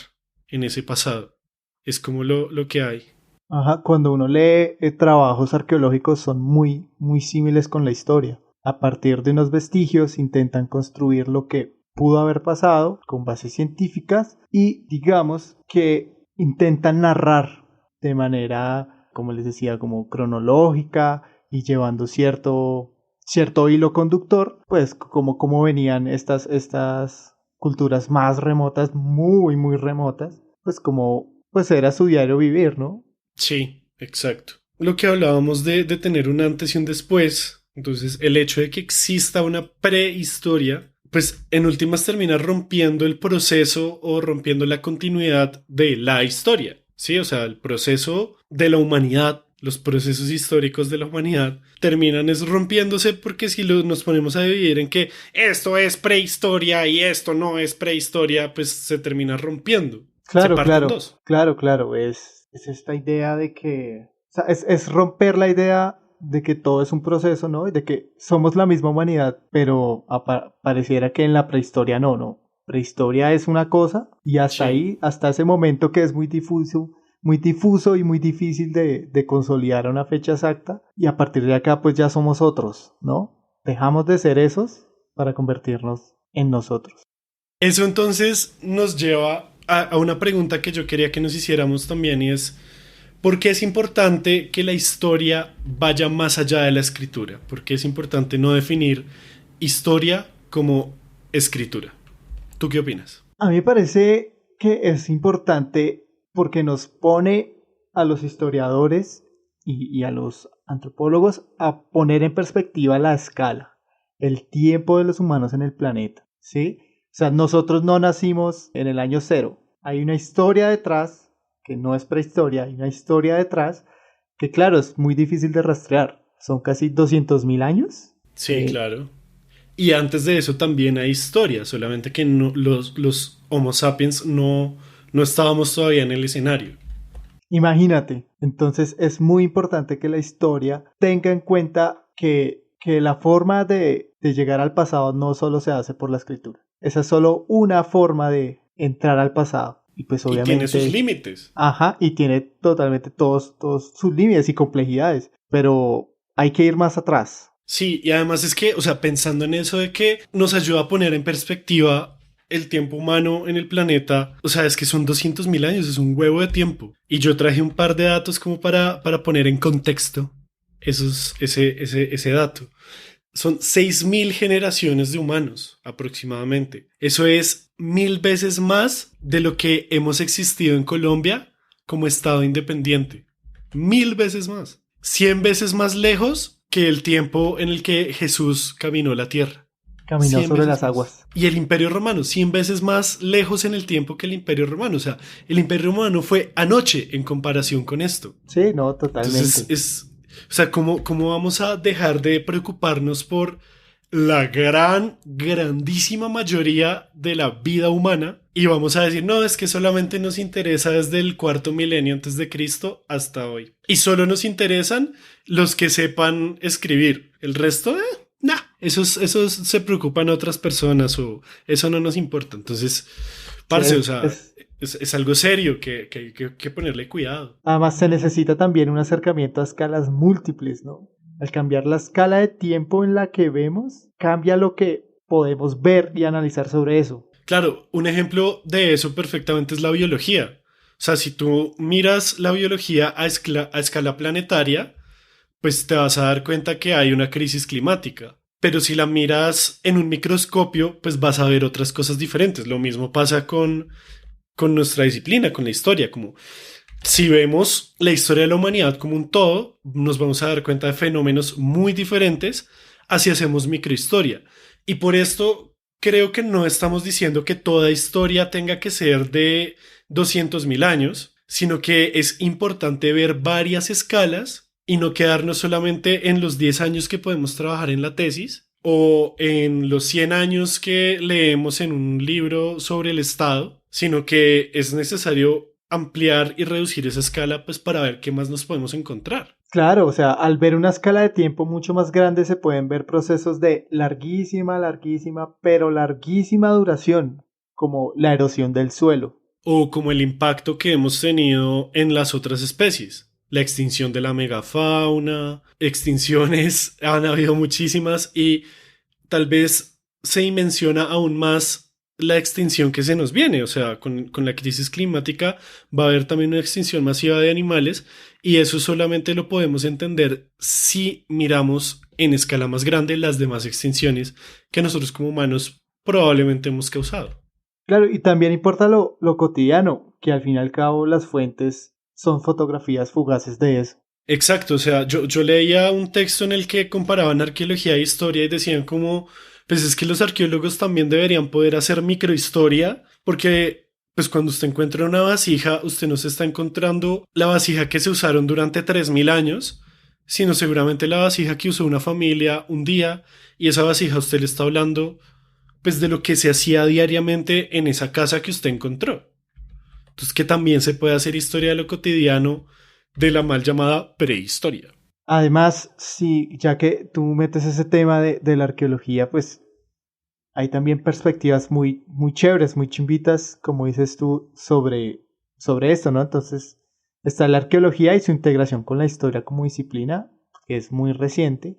en ese pasado. Es como lo que hay. Ajá, cuando uno lee trabajos arqueológicos son muy, muy similares con la historia. A partir de unos vestigios intentan construir lo que pudo haber pasado con bases científicas y digamos que intentan narrar de manera, como les decía, como cronológica y llevando cierto hilo conductor, pues como venían estas culturas más remotas, muy, muy remotas, pues como pues era su diario vivir, ¿no? Sí, exacto. Lo que hablábamos de tener un antes y un después, entonces el hecho de que exista una prehistoria, pues en últimas termina rompiendo el proceso o rompiendo la continuidad de la historia, ¿sí? O sea, el proceso de la humanidad, los procesos históricos de la humanidad terminan es rompiéndose porque si nos ponemos a dividir en que esto es prehistoria y esto no es prehistoria, pues se termina rompiendo. Claro, se parten claro, dos. claro, es esta idea de que, o sea, es romper la idea de que todo es un proceso, ¿no? Y de que somos la misma humanidad, pero pareciera que en la prehistoria no. Prehistoria es una cosa y hasta Sí. ahí, hasta ese momento que es muy difuso, muy difuso y muy difícil de consolidar a una fecha exacta. Y a partir de acá pues ya somos otros, ¿no? Dejamos de ser esos para convertirnos en nosotros. Eso entonces nos lleva a una pregunta que yo quería que nos hiciéramos también y es, ¿por qué es importante que la historia vaya más allá de la escritura? ¿Por qué es importante no definir historia como escritura? ¿Tú qué opinas? A mí me parece que es importante porque nos pone a los historiadores y a los antropólogos a poner en perspectiva la escala, el tiempo de los humanos en el planeta, ¿sí? O sea, nosotros no nacimos en el año cero. Hay una historia detrás, que no es prehistoria, hay una historia detrás que, claro, es muy difícil de rastrear. Son casi 200.000 años. Sí, claro. Y antes de eso también hay historia, solamente que los Homo sapiens no estábamos todavía en el escenario. Imagínate, entonces es muy importante que la historia tenga en cuenta que la forma de llegar al pasado no solo se hace por la escritura. Esa es solo una forma de entrar al pasado. Y pues obviamente... Y tiene sus límites. Ajá, y tiene totalmente todos sus límites y complejidades. Pero hay que ir más atrás. Sí, y además es que, o sea, pensando en eso de que nos ayuda a poner en perspectiva el tiempo humano en el planeta, o sea, es que son 200.000 años, es un huevo de tiempo. Y yo traje un par de datos como para poner en contexto ese dato. Son 6.000 generaciones de humanos aproximadamente. Eso es 1.000 veces más de lo que hemos existido en Colombia como Estado independiente. 1.000 veces más. 100 veces más lejos que el tiempo en el que Jesús caminó la tierra. Caminó sobre las aguas. Y el Imperio Romano, 100 veces más lejos en el tiempo que el Imperio Romano. O sea, el Imperio Romano fue anoche en comparación con esto. Sí, no, totalmente. Entonces, o sea, ¿cómo vamos a dejar de preocuparnos por la grandísima mayoría de la vida humana? Y vamos a decir, no, es que solamente nos interesa desde el 4.000.000 antes de Cristo hasta hoy. Y solo nos interesan los que sepan escribir. El resto, nah, esos se preocupan otras personas o eso no nos importa. Entonces, parce, o sea, es algo serio que hay que ponerle cuidado. Además, se necesita también un acercamiento a escalas múltiples, ¿no? Al cambiar la escala de tiempo en la que vemos, cambia lo que podemos ver y analizar sobre eso. Claro, un ejemplo de eso perfectamente es la biología. O sea, si tú miras la biología a escala planetaria, pues te vas a dar cuenta que hay una crisis climática. Pero si la miras en un microscopio, pues vas a ver otras cosas diferentes. Lo mismo pasa con nuestra disciplina, con la historia. Como si vemos la historia de la humanidad como un todo, nos vamos a dar cuenta de fenómenos muy diferentes así hacemos microhistoria. Y por esto creo que no estamos diciendo que toda historia tenga que ser de 200.000 años, sino que es importante ver varias escalas y no quedarnos solamente en los 10 años que podemos trabajar en la tesis o en los 100 años que leemos en un libro sobre el Estado, sino que es necesario ampliar y reducir esa escala pues para ver qué más nos podemos encontrar. Claro, o sea, al ver una escala de tiempo mucho más grande se pueden ver procesos de larguísima, pero larguísima duración, como la erosión del suelo. O como el impacto que hemos tenido en las otras especies. La extinción de la megafauna, extinciones, han habido muchísimas y tal vez se dimensiona aún más la extinción que se nos viene. O sea, con la crisis climática va a haber también una extinción masiva de animales y eso solamente lo podemos entender si miramos en escala más grande las demás extinciones que nosotros como humanos probablemente hemos causado. Claro, y también importa lo cotidiano, que al fin y al cabo las fuentes son fotografías fugaces de eso. Exacto, o sea, yo leía un texto en el que comparaban arqueología e historia y decían como, pues es que los arqueólogos también deberían poder hacer microhistoria, porque pues cuando usted encuentra una vasija, usted no se está encontrando la vasija que se usaron durante 3.000 años, sino seguramente la vasija que usó una familia un día, y esa vasija usted le está hablando pues de lo que se hacía diariamente en esa casa que usted encontró. Entonces que también se puede hacer historia de lo cotidiano de la mal llamada prehistoria. Además, sí, ya que tú metes ese tema de la arqueología, pues hay también perspectivas muy chéveres, muy chimbitas, como dices tú, sobre esto, ¿no? Entonces, Está la arqueología y su integración con la historia como disciplina, que es muy reciente,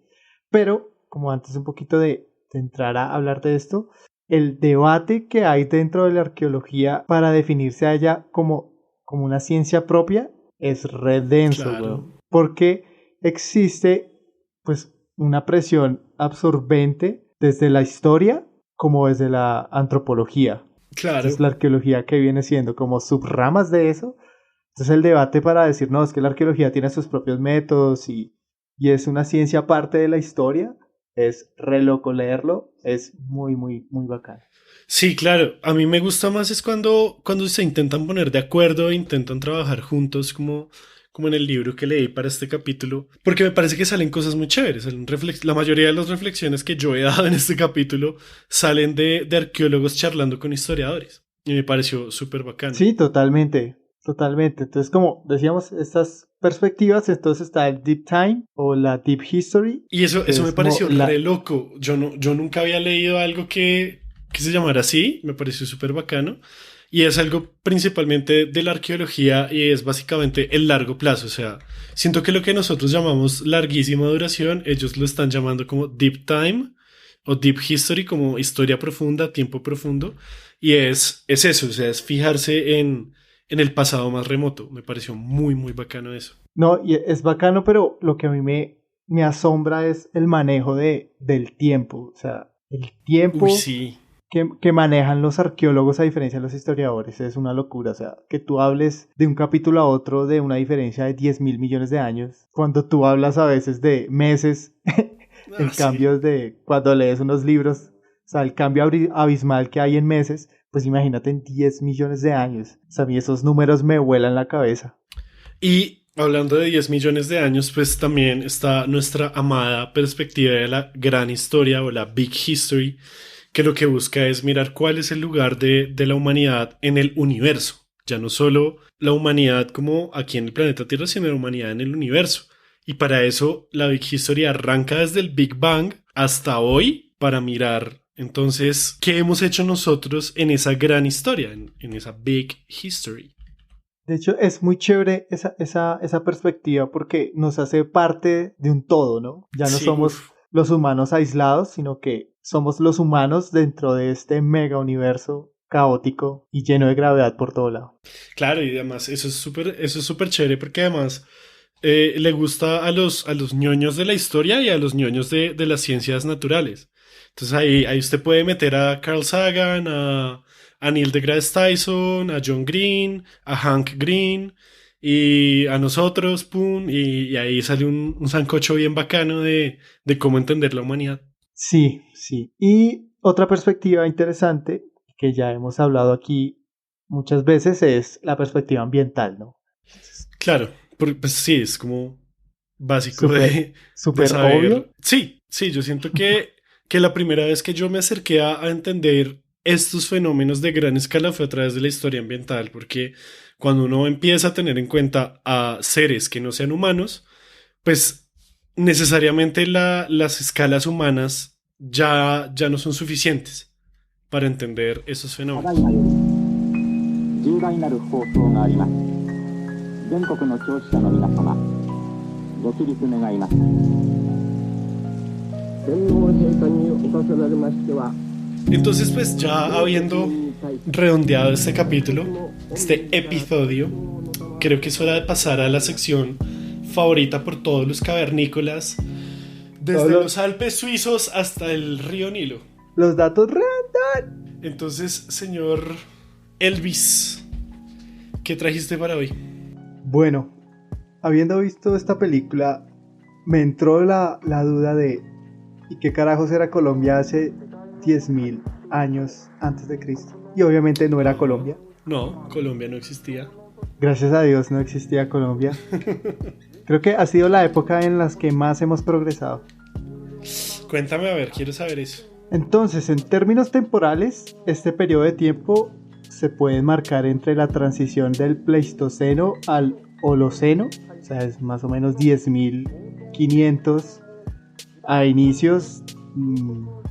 pero como antes un poquito de entrar a hablar de esto, el debate que hay dentro de la arqueología para definirse a ella como una ciencia propia es re denso, Claro. weón. Porque existe pues una presión absorbente desde la historia como desde la antropología. Claro. Entonces la arqueología que viene siendo como subramas de eso. Entonces el debate para decir, no, es que la arqueología tiene sus propios métodos y es una ciencia aparte de la historia, es re loco leerlo, es muy, muy, muy bacán. Sí, claro. A mí me gusta más es cuando se intentan poner de acuerdo, intentan trabajar juntos, como en el libro que leí para este capítulo, porque me parece que salen cosas muy chéveres. La mayoría de las reflexiones que yo he dado en este capítulo salen de arqueólogos charlando con historiadores. Y me pareció súper bacano. Sí, totalmente, totalmente. Entonces, como decíamos, estas perspectivas, entonces está el Deep Time o la Deep History. Y eso Es me pareció como re loco. Yo nunca había leído algo que se llamara así. Me pareció súper bacano. Y es algo principalmente de la arqueología y es básicamente el largo plazo. O sea, siento que lo que nosotros llamamos larguísima duración, ellos lo están llamando como Deep Time o Deep History, como historia profunda, tiempo profundo. Y es eso, o sea, es fijarse en el pasado más remoto. Me pareció muy, muy bacano eso. No, y es bacano, pero lo que a mí me asombra es el manejo del tiempo. O sea, el tiempo Uy, sí. que manejan los arqueólogos a diferencia de los historiadores es una locura. O sea, que tú hables de un capítulo a otro de una diferencia de 10.000 millones de años, cuando tú hablas a veces de meses, en Sí. cambios de cuando lees unos libros, o sea, el cambio abismal que hay en meses, pues imagínate en 10 millones de años. O sea, a mí esos números me vuelan la cabeza. Y hablando de 10 millones de años, pues también está nuestra amada perspectiva de la gran historia o la Big History, que lo que busca es mirar cuál es el lugar de la humanidad en el universo. Ya no solo la humanidad como aquí en el planeta Tierra, sino la humanidad en el universo. Y para eso la Big History arranca desde el Big Bang hasta hoy para mirar entonces qué hemos hecho nosotros en esa gran historia, en esa Big History. De hecho, es muy chévere esa perspectiva porque nos hace parte de un todo, ¿no? Ya no Sí, somos uf. los humanos aislados, sino que somos los humanos dentro de este mega universo caótico y lleno de gravedad por todo lado. Claro, y además eso es súper chévere porque además le gusta a los ñoños de la historia y a los ñoños de las ciencias naturales. Entonces ahí usted puede meter a Carl Sagan, a Neil deGrasse Tyson, a John Green, a Hank Green y a nosotros, pum, y ahí sale un sancocho bien bacano de cómo entender la humanidad. Sí, sí. Y otra perspectiva interesante que ya hemos hablado aquí muchas veces es la perspectiva ambiental, ¿no? Claro, pues sí, es como básico Súper, de súper obvio. saber. Sí, yo siento que la primera vez que yo me acerqué a entender estos fenómenos de gran escala fue a través de la historia ambiental, porque cuando uno empieza a tener en cuenta a seres que no sean humanos, pues necesariamente las escalas humanas ya no son suficientes para entender esos ただい fenómenos. まより重大なる放送があります。全国の聴取者の皆様、ご起立願います。天皇陛下におかせられましては、 Entonces, pues ya habiendo redondeado este capítulo, este episodio, creo que es hora de pasar a la sección favorita por todos los cavernícolas, desde Todos. los Alpes suizos hasta el río Nilo. Los datos random. Entonces, señor Elvis, ¿qué trajiste para hoy? Bueno, habiendo visto esta película, me entró la duda de ¿y qué carajos era Colombia hace 10.000 años antes de Cristo? Y obviamente no era Colombia. No, Colombia no existía. Gracias a Dios no existía Colombia. Creo que ha sido la época en la que más hemos progresado. Cuéntame, a ver, quiero saber eso. Entonces, en términos temporales, este periodo de tiempo se puede marcar entre la transición del Pleistoceno al Holoceno, o sea, es más o menos 10.500 a inicios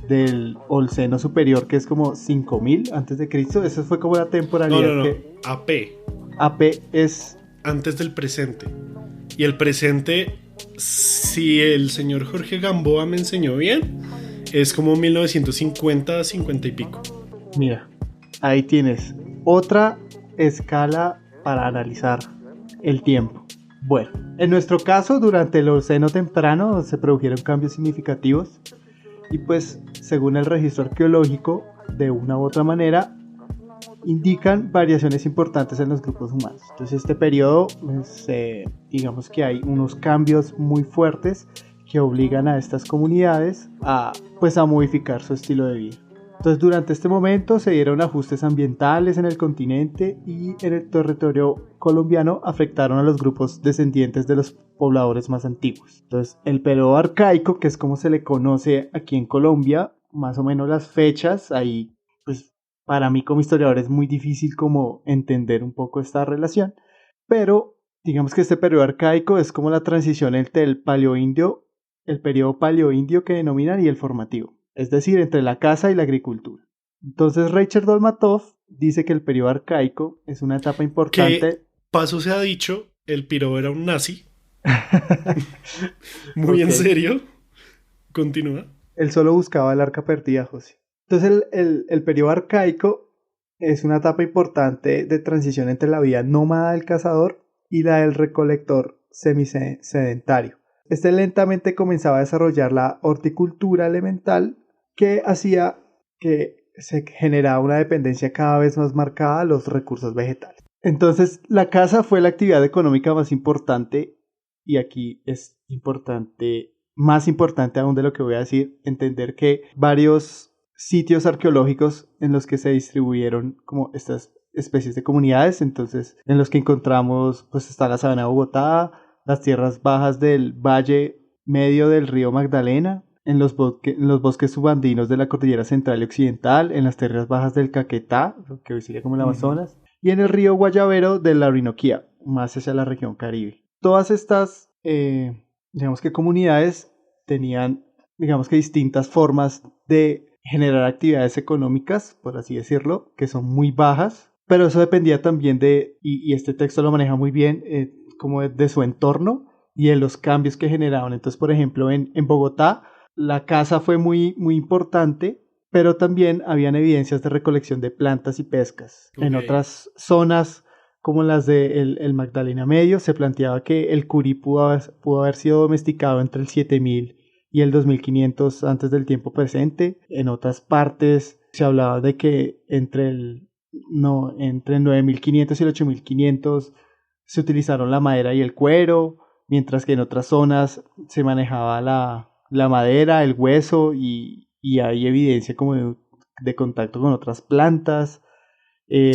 del Holoceno superior, que es como 5.000 antes de Cristo. Esa fue como la temporalidad No. que AP. AP es antes del presente. Y el presente, si el señor Jorge Gamboa me enseñó bien, es como 1950, 50 y pico. Mira, ahí tienes otra escala para analizar el tiempo. Bueno, en nuestro caso, durante el Holoceno temprano se produjeron cambios significativos y pues, según el registro arqueológico, de una u otra manera, indican variaciones importantes en los grupos humanos. Entonces, este periodo, digamos que hay unos cambios muy fuertes que obligan a estas comunidades a modificar su estilo de vida. Entonces, durante este momento se dieron ajustes ambientales en el continente y en el territorio colombiano afectaron a los grupos descendientes de los pobladores más antiguos. Entonces, el periodo arcaico, que es como se le conoce aquí en Colombia, más o menos las fechas, ahí pues para mí como historiador es muy difícil como entender un poco esta relación, pero digamos que este periodo arcaico es como la transición entre el paleoindio, el periodo paleoindio que denominan y el formativo. Es decir, entre la caza y la agricultura. Entonces, Rachel Dolmatov dice que el periodo arcaico es una etapa importante. Que, paso se ha dicho, el piro era un nazi. Muy en serio. Continúa. Él solo buscaba el arca perdida, José. Entonces, el periodo arcaico es una etapa importante de transición entre la vida nómada del cazador y la del recolector semisedentario. Este lentamente comenzaba a desarrollar la horticultura elemental, que hacía que se generara una dependencia cada vez más marcada a los recursos vegetales. Entonces, la caza fue la actividad económica más importante, y aquí es importante, más importante aún de lo que voy a decir, entender que varios sitios arqueológicos en los que se distribuyeron como estas especies de comunidades, entonces en los que encontramos, pues está la sabana de Bogotá, las tierras bajas del valle medio del río Magdalena, en los bosques subandinos de la cordillera central y occidental, en las tierras bajas del Caquetá, lo que hoy sería como el Amazonas, y en el río Guayavero de la Orinoquía, más hacia la región Caribe. Todas estas, digamos que comunidades tenían, digamos que distintas formas de generar actividades económicas, por así decirlo, que son muy bajas, pero eso dependía también y este texto lo maneja muy bien, como de su entorno y de los cambios que generaban. Entonces, por ejemplo, en Bogotá, la caza fue muy, muy importante, pero también habían evidencias de recolección de plantas y pescas. Okay. En otras zonas, como las del Magdalena Medio, se planteaba que el curí pudo haber sido domesticado entre el 7000 y el 2500 antes del tiempo presente. En otras partes se hablaba de que entre el 9500 y el 8500 se utilizaron la madera y el cuero, mientras que en otras zonas se manejaba la madera, el hueso y hay evidencia como de contacto con otras plantas. Sí.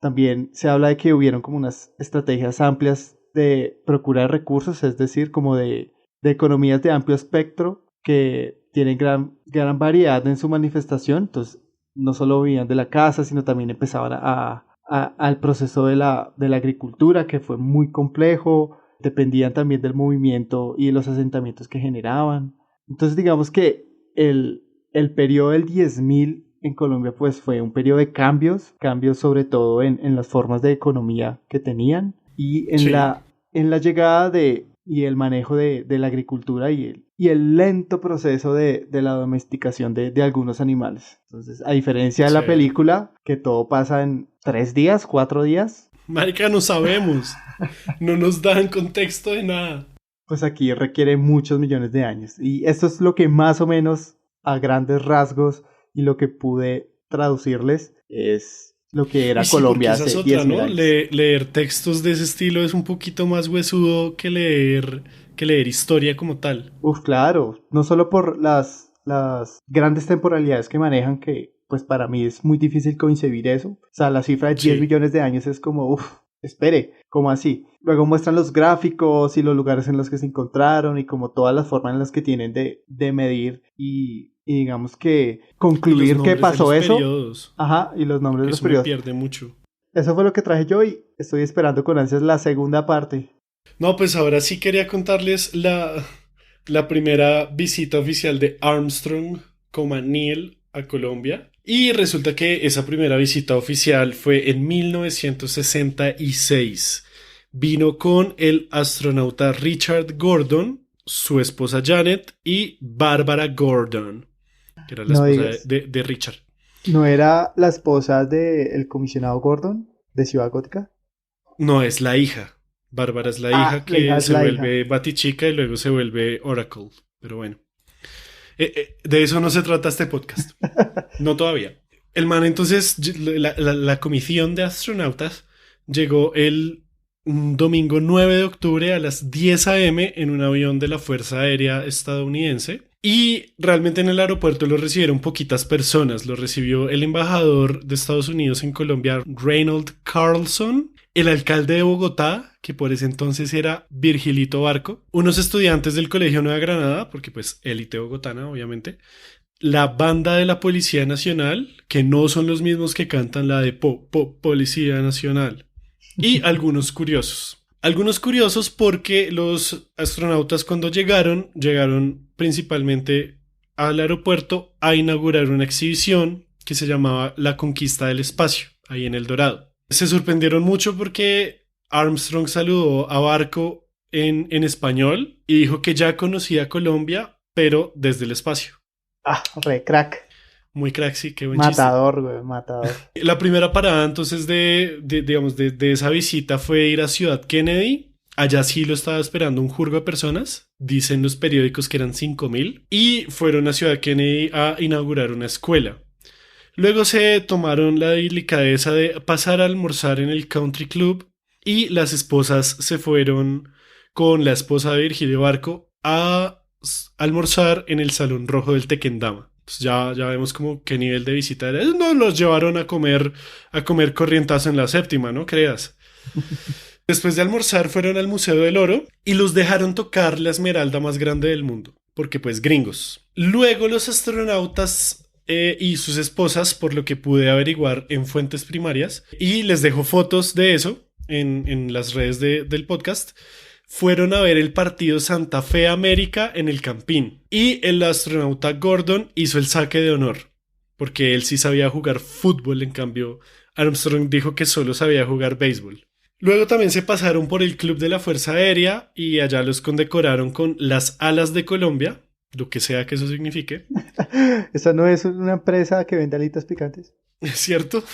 También se habla de que hubieron como unas estrategias amplias de procura de recursos, es decir, como de economías de amplio espectro que tienen gran variedad en su manifestación. Entonces, no solo vivían de la caza, sino también empezaban al proceso de la agricultura, que fue muy complejo. Dependían también del movimiento y de los asentamientos que generaban. Entonces, digamos que el periodo del 10.000 en Colombia pues fue un periodo de cambios sobre todo en las formas de economía que tenían y en la llegada y el manejo de la agricultura y el lento proceso de la domesticación de algunos animales. Entonces, a diferencia de la película, que todo pasa en 3 días, 4 días. Marica, no sabemos. No nos dan contexto de nada. Pues aquí requiere muchos millones de años. Y esto es lo que más o menos a grandes rasgos y lo que pude traducirles es lo que era Colombia hace 10.000 años. Leer textos de ese estilo es un poquito más huesudo que leer historia como tal. Claro. No solo por las grandes temporalidades que manejan, que pues para mí es muy difícil concebir eso. O sea, la cifra de 10 millones de años es como, espere, ¿cómo así? Luego muestran los gráficos y los lugares en los que se encontraron y como todas las formas en las que tienen de medir y digamos que concluir que pasó eso. Periodos. Ajá, y los nombres de los periodos. Eso me pierde mucho. Eso fue lo que traje yo y estoy esperando con ansias la segunda parte. No, pues ahora sí quería contarles la primera visita oficial de Armstrong como Neil a Colombia. Y resulta que esa primera visita oficial fue en 1966. Vino con el astronauta Richard Gordon, su esposa Janet y Barbara Gordon, que era la No esposa digas. de Richard. ¿No era la esposa del comisionado Gordon de Ciudad Gótica? No, es la hija. Bárbara es la hija La hija que es se la hija. vuelve Batichica y luego se vuelve Oracle. Pero bueno. De eso no se trata este podcast. No todavía. El man entonces, la comisión de astronautas llegó el domingo 9 de octubre a las 10 a.m. en un avión de la Fuerza Aérea estadounidense. Y realmente en el aeropuerto lo recibieron poquitas personas. Lo recibió el embajador de Estados Unidos en Colombia, Reynold Carlson, el alcalde de Bogotá, que por ese entonces era Virgilito Barco, unos estudiantes del Colegio Nueva Granada, porque pues élite bogotana, obviamente, la banda de la Policía Nacional, que no son los mismos que cantan la de Policía Nacional, y algunos curiosos. Algunos curiosos porque los astronautas cuando llegaron principalmente al aeropuerto a inaugurar una exhibición que se llamaba La Conquista del Espacio, ahí en El Dorado. Se sorprendieron mucho porque Armstrong saludó a Barco en español y dijo que ya conocía Colombia, pero desde el espacio. Ah, re crack. Muy crack, sí, qué buen chiste. Matador, güey, matador. La primera parada entonces de esa visita fue ir a Ciudad Kennedy. Allá sí lo estaba esperando un jurgo de personas. Dicen los periódicos que eran 5,000. Y fueron a Ciudad Kennedy a inaugurar una escuela. Luego se tomaron la delicadeza de pasar a almorzar en el Country Club. Y las esposas se fueron con la esposa de Virgilio Barco a almorzar en el Salón Rojo del Tequendama. Ya vemos como qué nivel de visita era. Nos los llevaron a comer corrientazo en la séptima, no creas. Después de almorzar fueron al Museo del Oro y los dejaron tocar la esmeralda más grande del mundo, porque pues gringos. Luego los astronautas y sus esposas, por lo que pude averiguar en fuentes primarias, y les dejo fotos de eso en las redes del podcast, fueron a ver el partido Santa Fe América en el Campín. Y el astronauta Gordon hizo el saque de honor, porque él sí sabía jugar fútbol, en cambio Armstrong dijo que solo sabía jugar béisbol. Luego también se pasaron por el Club de la Fuerza Aérea y allá los condecoraron con las alas de Colombia, lo que sea que eso signifique. ¿Esta no es una empresa que vende alitas picantes? ¿Es cierto?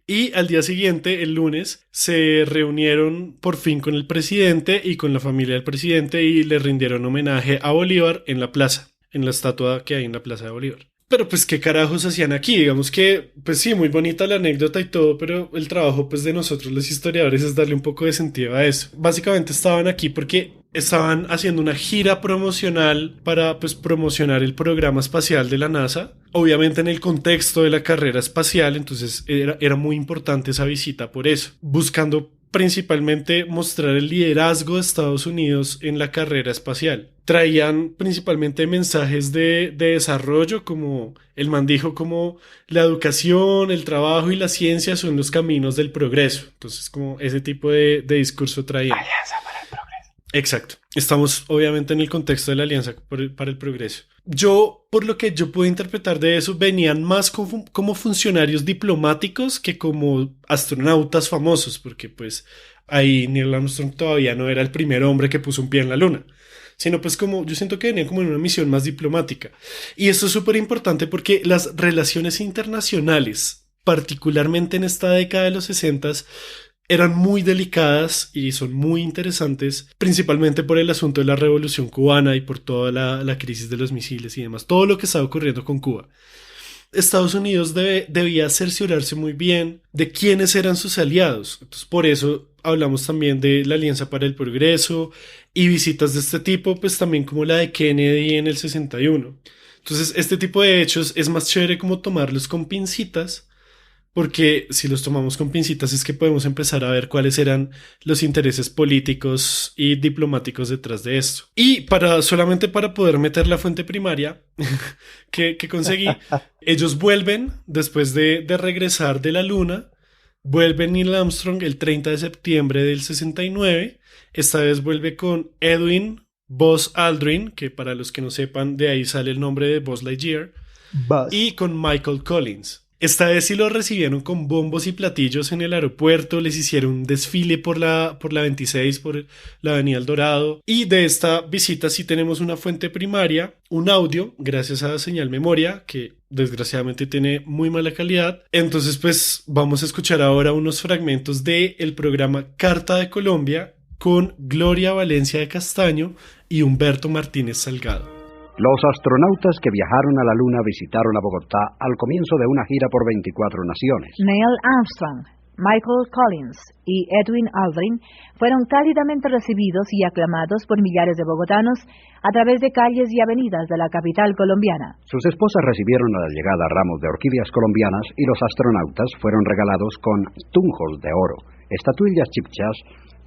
Y al día siguiente, el lunes, se reunieron por fin con el presidente y con la familia del presidente y le rindieron homenaje a Bolívar en la plaza, en la estatua que hay en la plaza de Bolívar. Pero pues qué carajos hacían aquí, digamos que pues sí, muy bonita la anécdota y todo, pero el trabajo pues de nosotros los historiadores es darle un poco de sentido a eso. Básicamente estaban aquí porque estaban haciendo una gira promocional para pues promocionar el programa espacial de la NASA, obviamente en el contexto de la carrera espacial, entonces era muy importante esa visita por eso, buscando principalmente mostrar el liderazgo de Estados Unidos en la carrera espacial. Traían principalmente mensajes de desarrollo, como el man dijo, como la educación, el trabajo y la ciencia son los caminos del progreso. Entonces, como ese tipo de discurso traían. Alianza para el progreso. Exacto. Estamos obviamente en el contexto de la Alianza para el Progreso. Yo, por lo que yo pude interpretar de eso, venían más como funcionarios diplomáticos que como astronautas famosos, porque pues ahí Neil Armstrong todavía no era el primer hombre que puso un pie en la luna, sino pues como yo siento que venían como en una misión más diplomática. Y esto es súper importante porque las relaciones internacionales, particularmente en esta década de los 60s, eran muy delicadas y son muy interesantes, principalmente por el asunto de la Revolución Cubana y por toda la crisis de los misiles y demás, todo lo que estaba ocurriendo con Cuba. Estados Unidos debía cerciorarse muy bien de quiénes eran sus aliados. Entonces, por eso hablamos también de la Alianza para el Progreso y visitas de este tipo, pues también como la de Kennedy en el 61. Entonces, este tipo de hechos es más chévere como tomarlos con pincitas, porque si los tomamos con pincitas es que podemos empezar a ver cuáles eran los intereses políticos y diplomáticos detrás de esto. Y solamente para poder meter la fuente primaria que conseguí, ellos vuelven después de regresar de la luna, vuelven Neil Armstrong el 30 de septiembre del 69, esta vez vuelve con Edwin Buzz Aldrin, que para los que no sepan, de ahí sale el nombre de Buzz Lightyear, Buzz. y con Michael Collins. Esta vez sí los recibieron con bombos y platillos en el aeropuerto, les hicieron un desfile por la 26, por la Avenida El Dorado. Y de esta visita sí tenemos una fuente primaria, un audio, gracias a Señal Memoria, que desgraciadamente tiene muy mala calidad. Entonces pues vamos a escuchar ahora unos fragmentos del programa Carta de Colombia con Gloria Valencia de Castaño y Humberto Martínez Salgado. Los astronautas que viajaron a la Luna visitaron a Bogotá al comienzo de una gira por 24 naciones. Neil Armstrong, Michael Collins y Edwin Aldrin fueron cálidamente recibidos y aclamados por millares de bogotanos a través de calles y avenidas de la capital colombiana. Sus esposas recibieron a la llegada ramos de orquídeas colombianas y los astronautas fueron regalados con tunjos de oro, estatuillas chipchas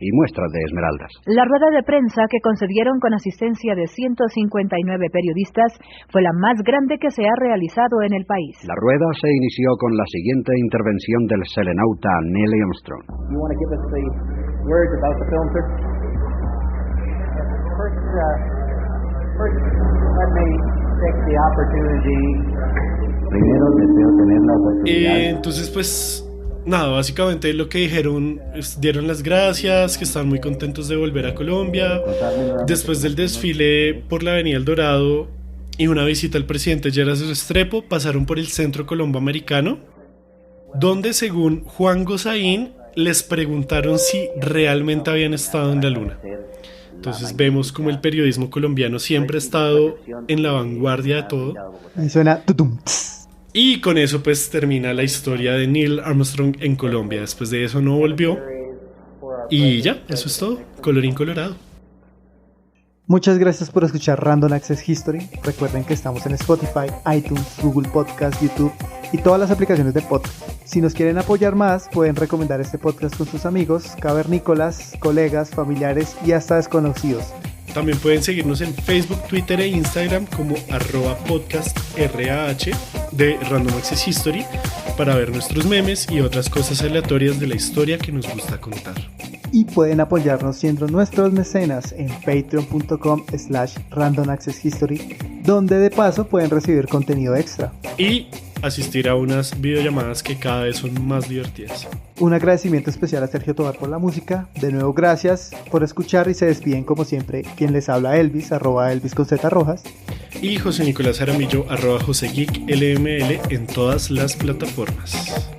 y muestras de esmeraldas. La rueda de prensa que concedieron con asistencia de 159 periodistas fue la más grande que se ha realizado en el país. La rueda se inició con la siguiente intervención del selenauta Neil Armstrong. You want to give us the words about the film, sir? First, let me take the opportunity. Primero deseo tener la oportunidad. Entonces pues nada, básicamente lo que dijeron, dieron las gracias, que estaban muy contentos de volver a Colombia. Después del desfile por la Avenida El Dorado y una visita al presidente Lleras Restrepo, pasaron por el Centro Colombo Americano, donde según Juan Gozaín les preguntaron si realmente habían estado en la Luna. Entonces vemos como el periodismo colombiano siempre ha estado en la vanguardia de todo. Ahí suena tutum. Y con eso pues termina la historia de Neil Armstrong en Colombia. Después de eso no volvió. Y ya, eso es todo. Colorín colorado. Muchas gracias por escuchar Random Access History. Recuerden que estamos en Spotify, iTunes, Google Podcast, YouTube y todas las aplicaciones de podcast. Si nos quieren apoyar más, pueden recomendar este podcast con sus amigos, cavernícolas, colegas, familiares y hasta desconocidos. También pueden seguirnos en Facebook, Twitter e Instagram como @podcastrah de Random Access History para ver nuestros memes y otras cosas aleatorias de la historia que nos gusta contar. Y pueden apoyarnos siendo nuestros mecenas en patreon.com/Random Access History, donde de paso pueden recibir contenido extra. Y asistir a unas videollamadas que cada vez son más divertidas. Un agradecimiento especial a Sergio Tobar por la música. De nuevo, gracias por escuchar y se despiden como siempre quien les habla Elvis, @Elvis con Z Rojas. Y José Nicolás Aramillo, @JoséGeekLML en todas las plataformas.